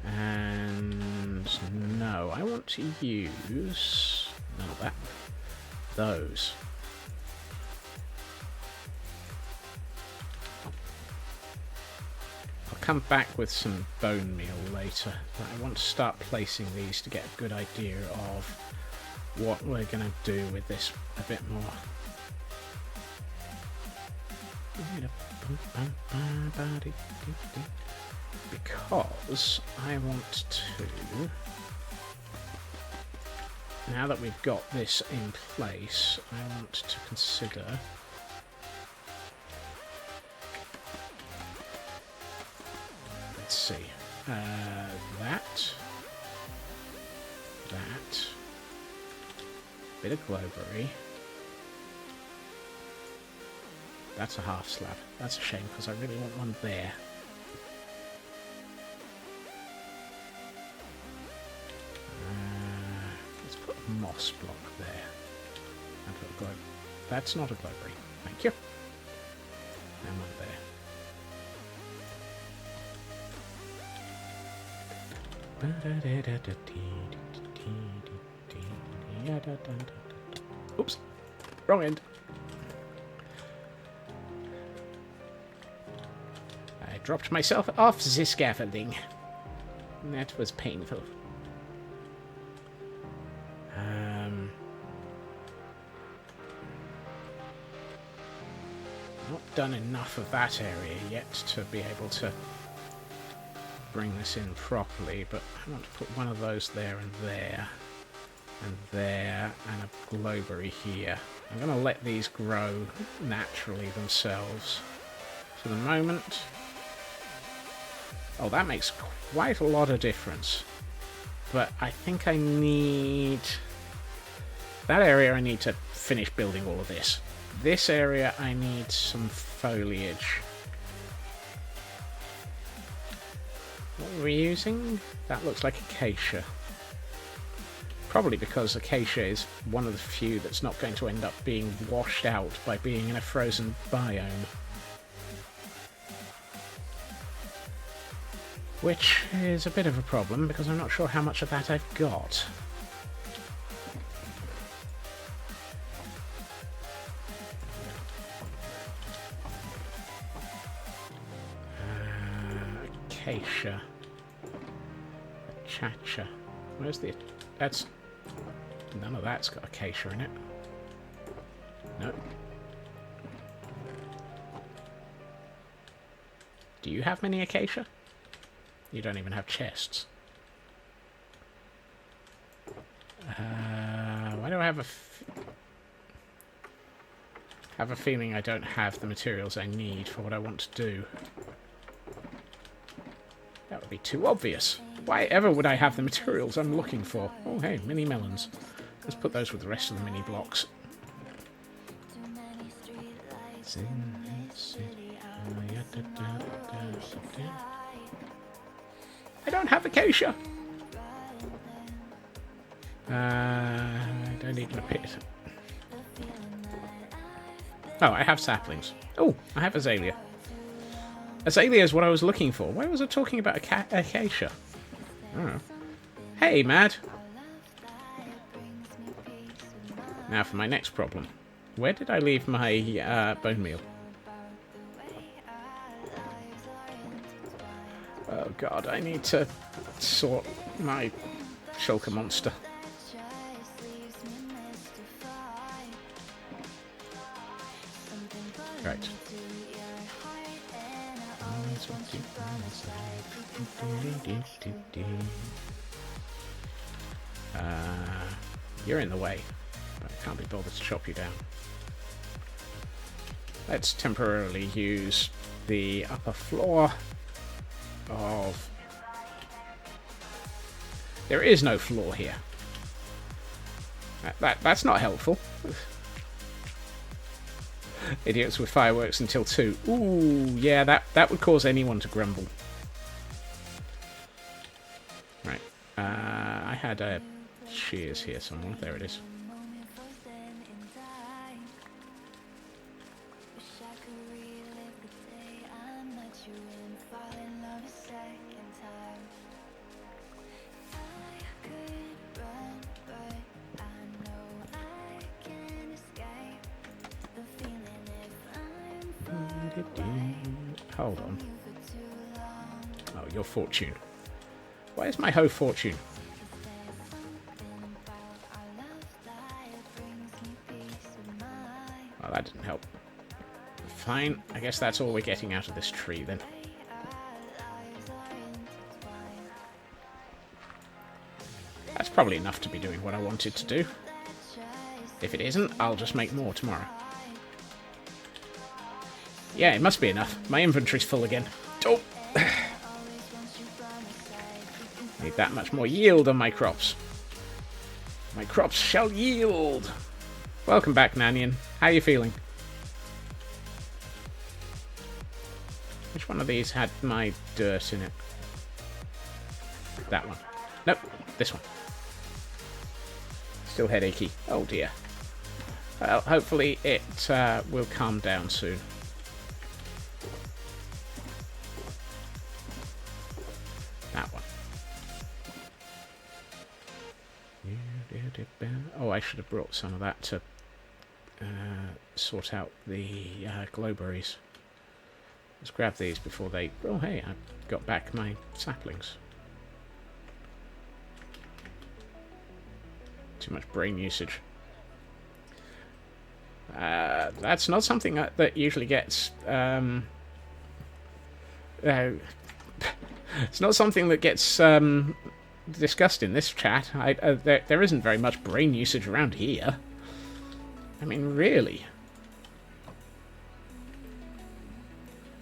And no, I want to use those. I'll come back with some bone meal later, but I want to start placing these to get a good idea of what we're going to do with this a bit more. Because I want to, now that we've got this in place, I want to consider let's see, that. That. Bit of glowberry. That's a half slab. That's a shame, because I really want one there. Let's put a moss block there. And put a glow. That's not a glowberry. Thank you. And one there. Oops. Wrong end. I dropped myself off the scaffolding. That was painful. Not done enough of that area yet to be able to bring this in properly, but I want to put one of those there and there. And there, and a glowberry here. I'm going to let these grow naturally themselves for the moment. Oh, that makes quite a lot of difference. But I think I need... that area I need to finish building all of this. This area I need some foliage. What are we using? That looks like acacia. Probably because acacia is one of the few that's not going to end up being washed out by being in a frozen biome. Which is a bit of a problem, because I'm not sure how much of that I've got. Acacia. Achacha. Where's the... that's... none of that's got acacia in it. Nope. Do you have many acacia? You don't even have chests. Why do I have a feeling I don't have the materials I need for what I want to do? That would be too obvious. Why ever would I have the materials I'm looking for? Oh, hey, mini melons. Let's put those with the rest of the mini blocks. I don't have acacia. I don't even a pit. Oh, I have saplings. Oh, I have azalea. Azalea is what I was looking for. Why was I talking about acacia? Oh. Hey, Mad. Now for my next problem. Where did I leave my bone meal? Oh god, I need to sort my shulker monster. Right. You're in the way, but I can't be bothered to chop you down. Let's temporarily use the upper floor of... there is no floor here. That's not helpful. Idiots with fireworks until 2. Ooh, yeah, that would cause anyone to grumble. Right. I had a shears here somewhere. There it is. Hold on. Oh, your fortune. Why is my hoe fortune? Well, that didn't help. Fine. I guess that's all we're getting out of this tree, then. That's probably enough to be doing what I wanted to do. If it isn't, I'll just make more tomorrow. Yeah, it must be enough. My inventory's full again. Oh! Need that much more yield on my crops. My crops shall yield. Welcome back, Nanyan. How are you feeling? Which one of these had my dirt in it? That one. Nope, this one. Still headachy. Oh dear. Well, hopefully it will calm down soon. That one. Oh, I should have brought some of that to sort out the glowberries. Let's grab these before they... Oh, hey, I got back my saplings. Too much brain usage. That's not something that usually gets... it's not something that gets discussed in this chat. There isn't very much brain usage around here. I mean, really.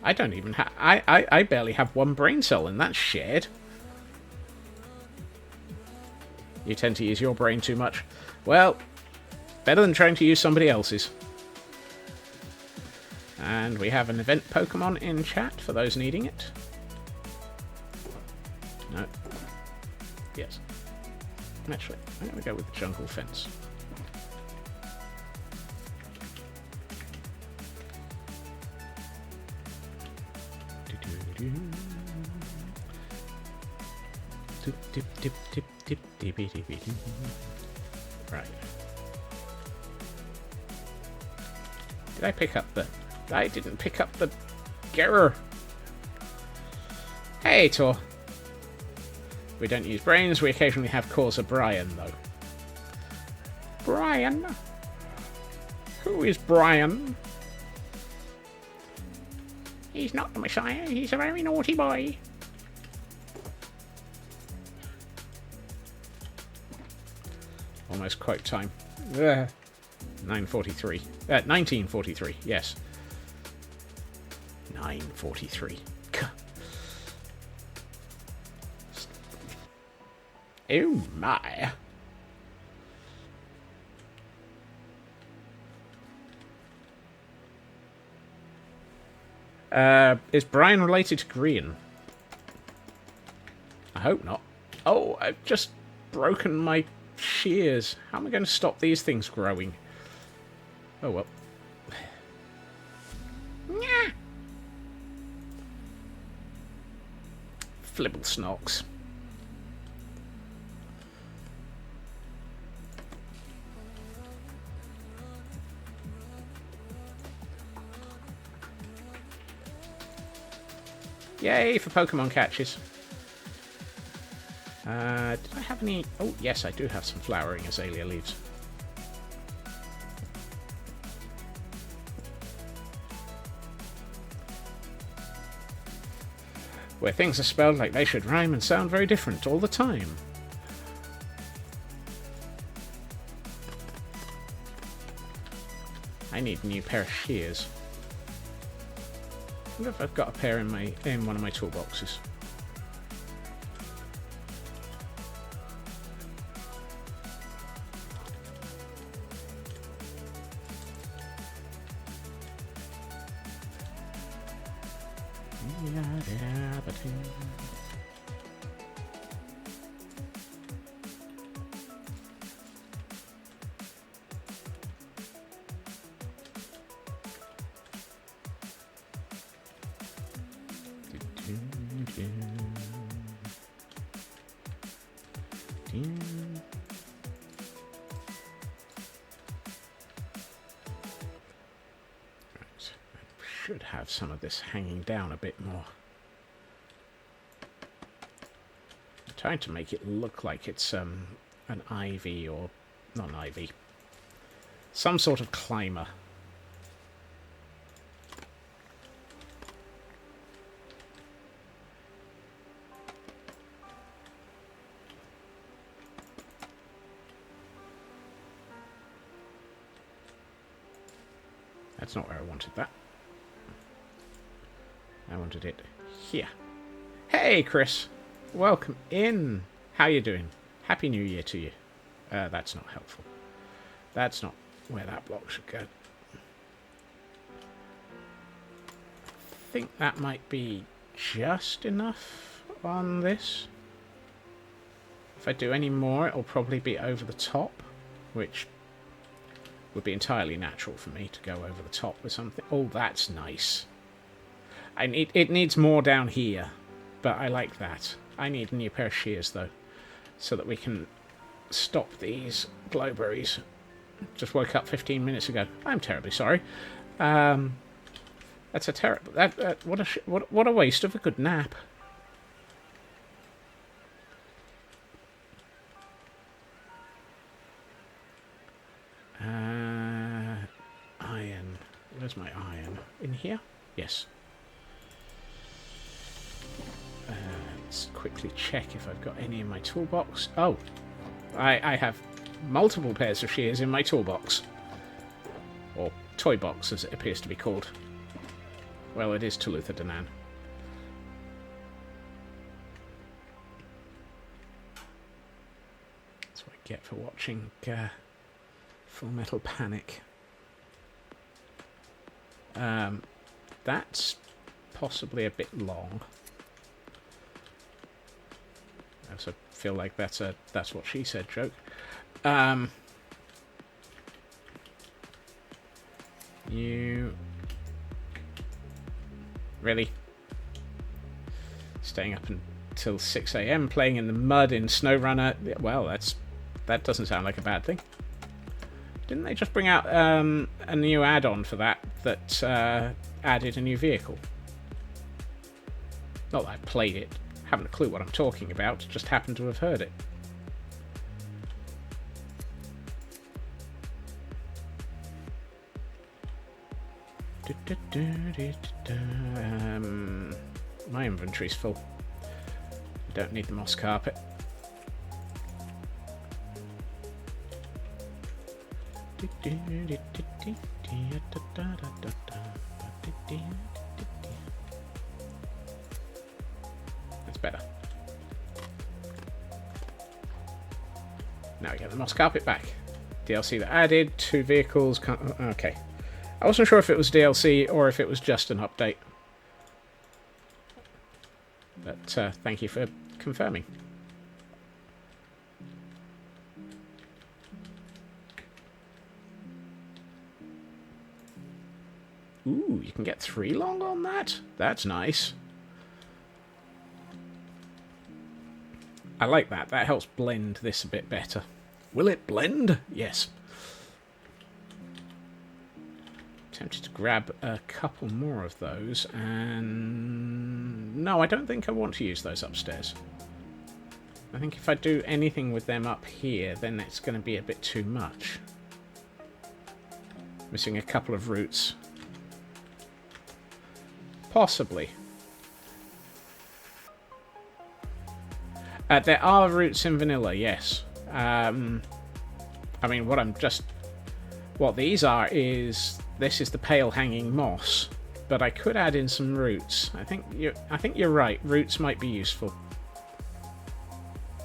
I don't even have... I barely have one brain cell, and that's shared. You tend to use your brain too much. Well, better than trying to use somebody else's. And we have an event Pokemon in chat for those needing it. No. Yes. Actually, I'm going to go with the jungle fence. Right. Did I pick up the... I didn't pick up the... Gerrer. Hey, Tor. We don't use brains. We occasionally have calls of Brian, though. Brian? Who is Brian? He's not the Messiah. He's a very naughty boy. Almost quote time. 9:43. 1943. Yes. 9:43. Oh my. Is Brian related to Green? I hope not. Oh, I've just broken my shears. How am I going to stop these things growing? Oh well. Flibble snocks. Yay for Pokemon catches. Did I have any... Oh, yes, I do have some flowering azalea leaves. Where things are spelled like they should rhyme and sound very different all the time. I need a new pair of shears. I wonder if I've got a pair in one of my toolboxes. Should have some of this hanging down a bit more. I'm trying to make it look like it's an ivy, or not an ivy, some sort of climber. That's not where I wanted that. I wanted it here. Hey, Chris. welcome in. How you doing? Happy New Year to you. That's not helpful. That's not where that block should go. I think that might be just enough on this. If I do any more, it'll probably be over the top, which would be entirely natural for me to go over the top with something. Oh, that's nice. It needs more down here, but I like that. I need a new pair of shears, though, so that we can stop these glowberries. Just woke up 15 minutes ago. I'm terribly sorry. That's a terrible... what a waste of a good nap. Iron. Where's my iron? In here? Yes. Let's quickly check if I've got any in my toolbox. Oh, I have multiple pairs of shears in my toolbox. Or toy box, as it appears to be called. Well, it is Tulutha Danan. That's what I get for watching Full Metal Panic. That's possibly a bit long. I also feel like that's what she said joke. You really staying up until 6 a.m. playing in the mud in SnowRunner? Well, that doesn't sound like a bad thing. Didn't they just bring out a new add-on for that added a new vehicle? Not that I've played it, haven't a clue what I'm talking about, just happened to have heard it. My inventory's full. I don't need the moss carpet. That's better. Now we get the moss carpet back. DLC that added 2 vehicles. Okay. I wasn't sure if it was DLC or if it was just an update. But thank you for confirming. Ooh, you can get 3 long on that? That's nice. I like that. That helps blend this a bit better. Will it blend? Yes. Tempted to grab a couple more of those, and no, I don't think I want to use those upstairs. I think if I do anything with them up here, then it's going to be a bit too much. Missing a couple of roots. Possibly. There are roots in vanilla, yes. I mean, what these are is... This is the pale hanging moss, but I could add in some roots. I think you're right. Roots might be useful.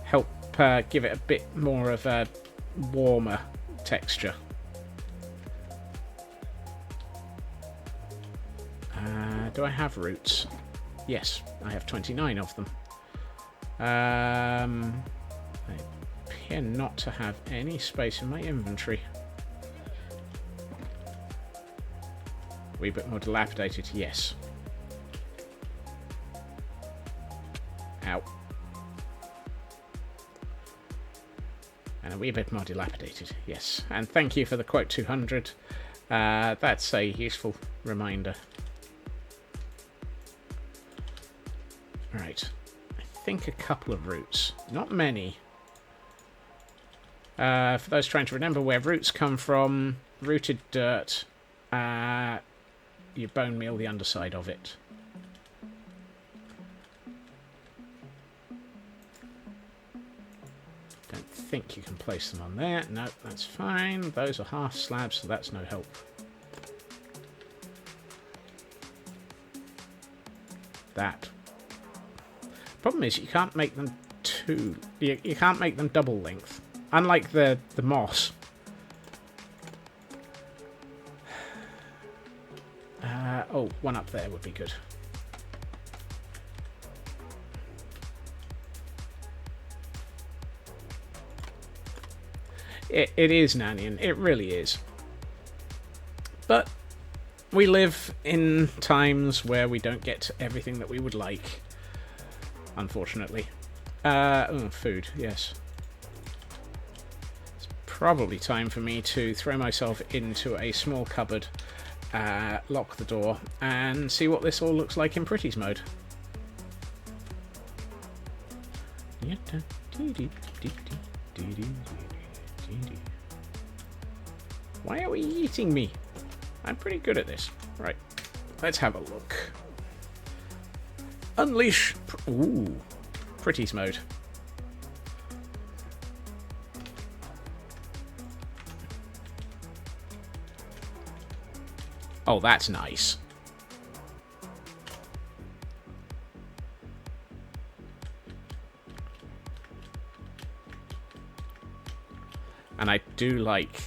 Help give it a bit more of a warmer texture. Do I have roots? Yes, I have 29 of them. I appear not to have any space in my inventory. A wee bit more dilapidated, yes. Ow. And a wee bit more dilapidated, yes. And thank you for the quote 200. That's a useful reminder. Right. I think a couple of roots. Not many. For those trying to remember where roots come from, rooted dirt. You bone meal the underside of it. Don't think you can place them on there. No, that's fine. Those are half slabs, so that's no help. That. Problem is, you can't make them you can't make them double length. Unlike the moss. Oh, one up there would be good. It is Nanian. It really is. But we live in times where we don't get everything that we would like. Unfortunately. Food, yes. It's probably time for me to throw myself into a small cupboard, lock the door, and see what this all looks like in Pretty's mode. Why are we eating me? I'm pretty good at this. Right, let's have a look. Unleash... Ooh, Pretty's mode. Oh, that's nice. And I do like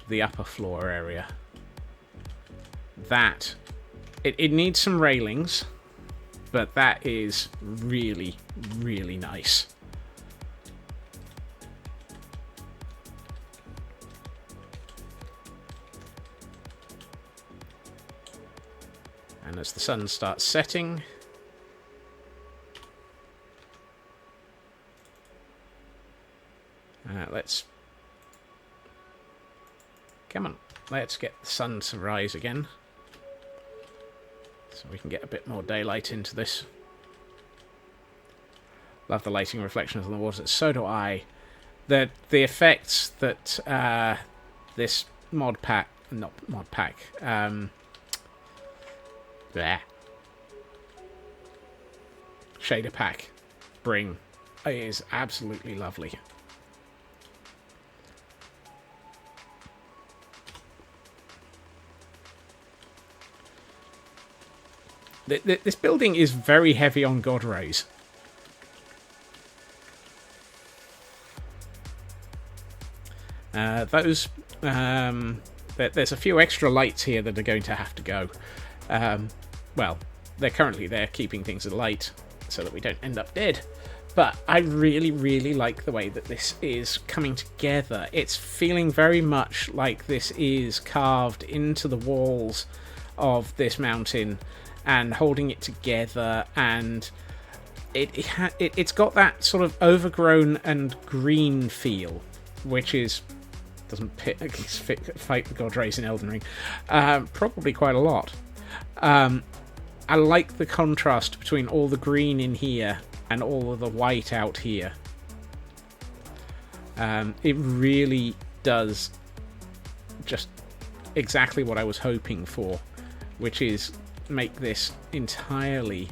the upper floor area. That... It needs some railings, but that is really, really nice. And as the sun starts setting, let's... Come on, let's get the sun to rise again. So we can get a bit more daylight into this. Love the lighting reflections on the water. So do I. The effects that this mod pack... Not mod pack. Shader pack bring is absolutely lovely. This building is very heavy on God rays. There's a few extra lights here that are going to have to go. Well, they're currently there keeping things alight so that we don't end up dead. But I really, really like the way that this is coming together. It's feeling very much like this is carved into the walls of this mountain and holding it together, and it's got that sort of overgrown and green feel, which is doesn't fight the God rays in Elden Ring, probably quite a lot. I like the contrast between all the green in here and all of the white out here. It really does just exactly what I was hoping for, which is make this entirely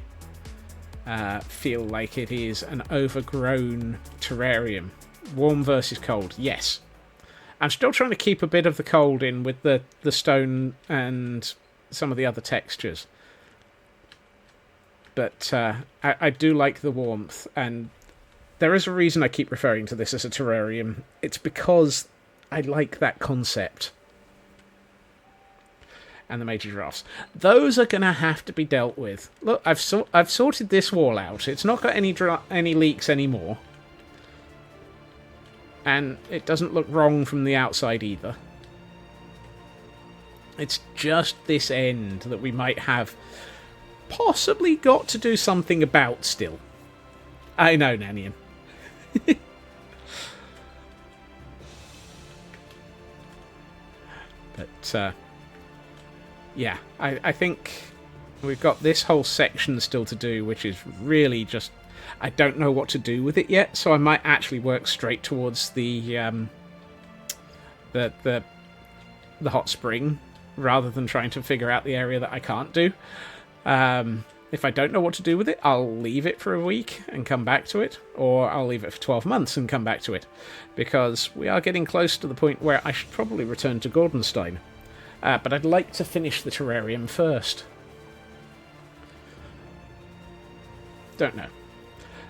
feel like it is an overgrown terrarium. Warm versus cold, yes. I'm still trying to keep a bit of the cold in with the stone and some of the other textures. But I do like the warmth, and there is a reason I keep referring to this as a terrarium. It's because I like that concept. And the major giraffes. Those are going to have to be dealt with. Look, I've sorted this wall out. It's not got any leaks anymore. And it doesn't look wrong from the outside either. It's just this end that we might have possibly got to do something about still. I know, Nanian. But, yeah, I think we've got this whole section still to do, which is really just... I don't know what to do with it yet, so I might actually work straight towards the hot spring, rather than trying to figure out the area that I can't do. If I don't know what to do with it, I'll leave it for a week and come back to it, or I'll leave it for 12 months and come back to it, because we are getting close to the point where I should probably return to Gordonstein. But I'd like to finish the terrarium first. Don't know.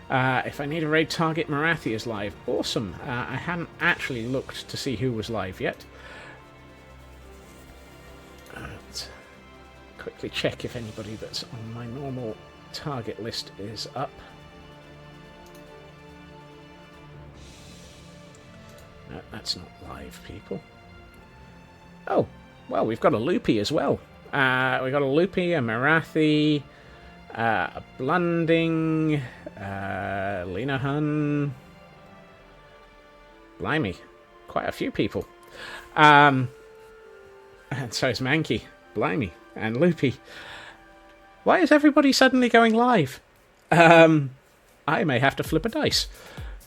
If I need a raid target, Marathi is live. Awesome. I hadn't actually looked to see who was live yet. Let's quickly check if anybody that's on my normal target list is up. No, that's not live, people. Oh, well, we've got a Loopy as well. We've got a Loopy, a Marathi, a Blunding, Lena Hun. Blimey, quite a few people. And so is Mankey. Blimey. And Loopy. Why is everybody suddenly going live? I may have to flip a dice.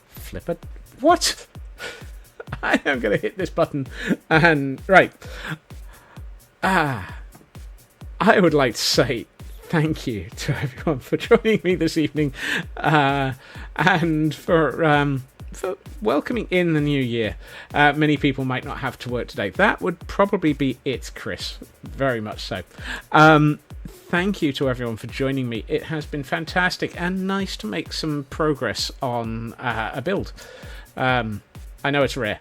Flip a... What? I am going to hit this button. And... Right. I would like to say thank you to everyone for joining me this evening. And for welcoming in the new year. Many people might not have to work today. That would probably be it, Chris. Very much so. Thank you to everyone for joining me. It has been fantastic and nice to make some progress on a build. I know it's rare.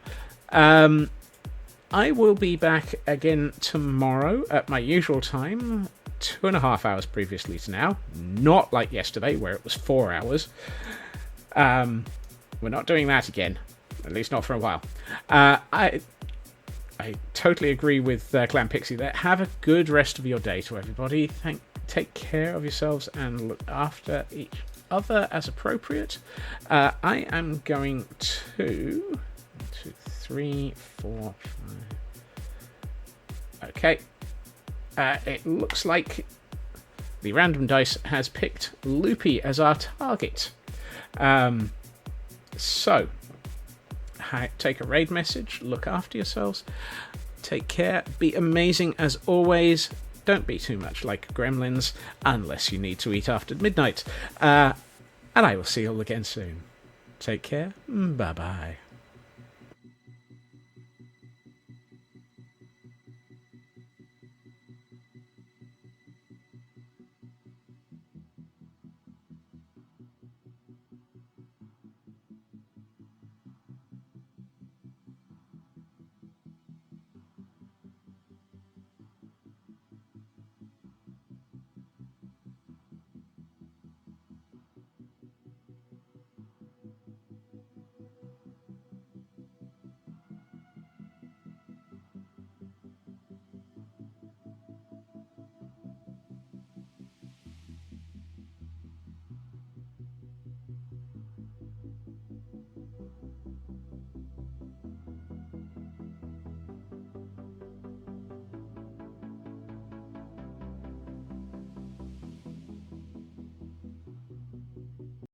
I will be back again tomorrow at my usual time, 2.5 hours previously to now. Not like yesterday, where it was 4 hours. We're not doing that again, at least not for a while. I totally agree with Clan Pixie there. Have a good rest of your day to everybody. Take care of yourselves and look after each other as appropriate. I am going to... 1, 2, 3, 4, 5... Okay. It looks like the random dice has picked Loopy as our target. So, take a raid message, look after yourselves, take care, be amazing as always, don't be too much like gremlins, unless you need to eat after midnight, and I will see you all again soon. Take care, bye-bye.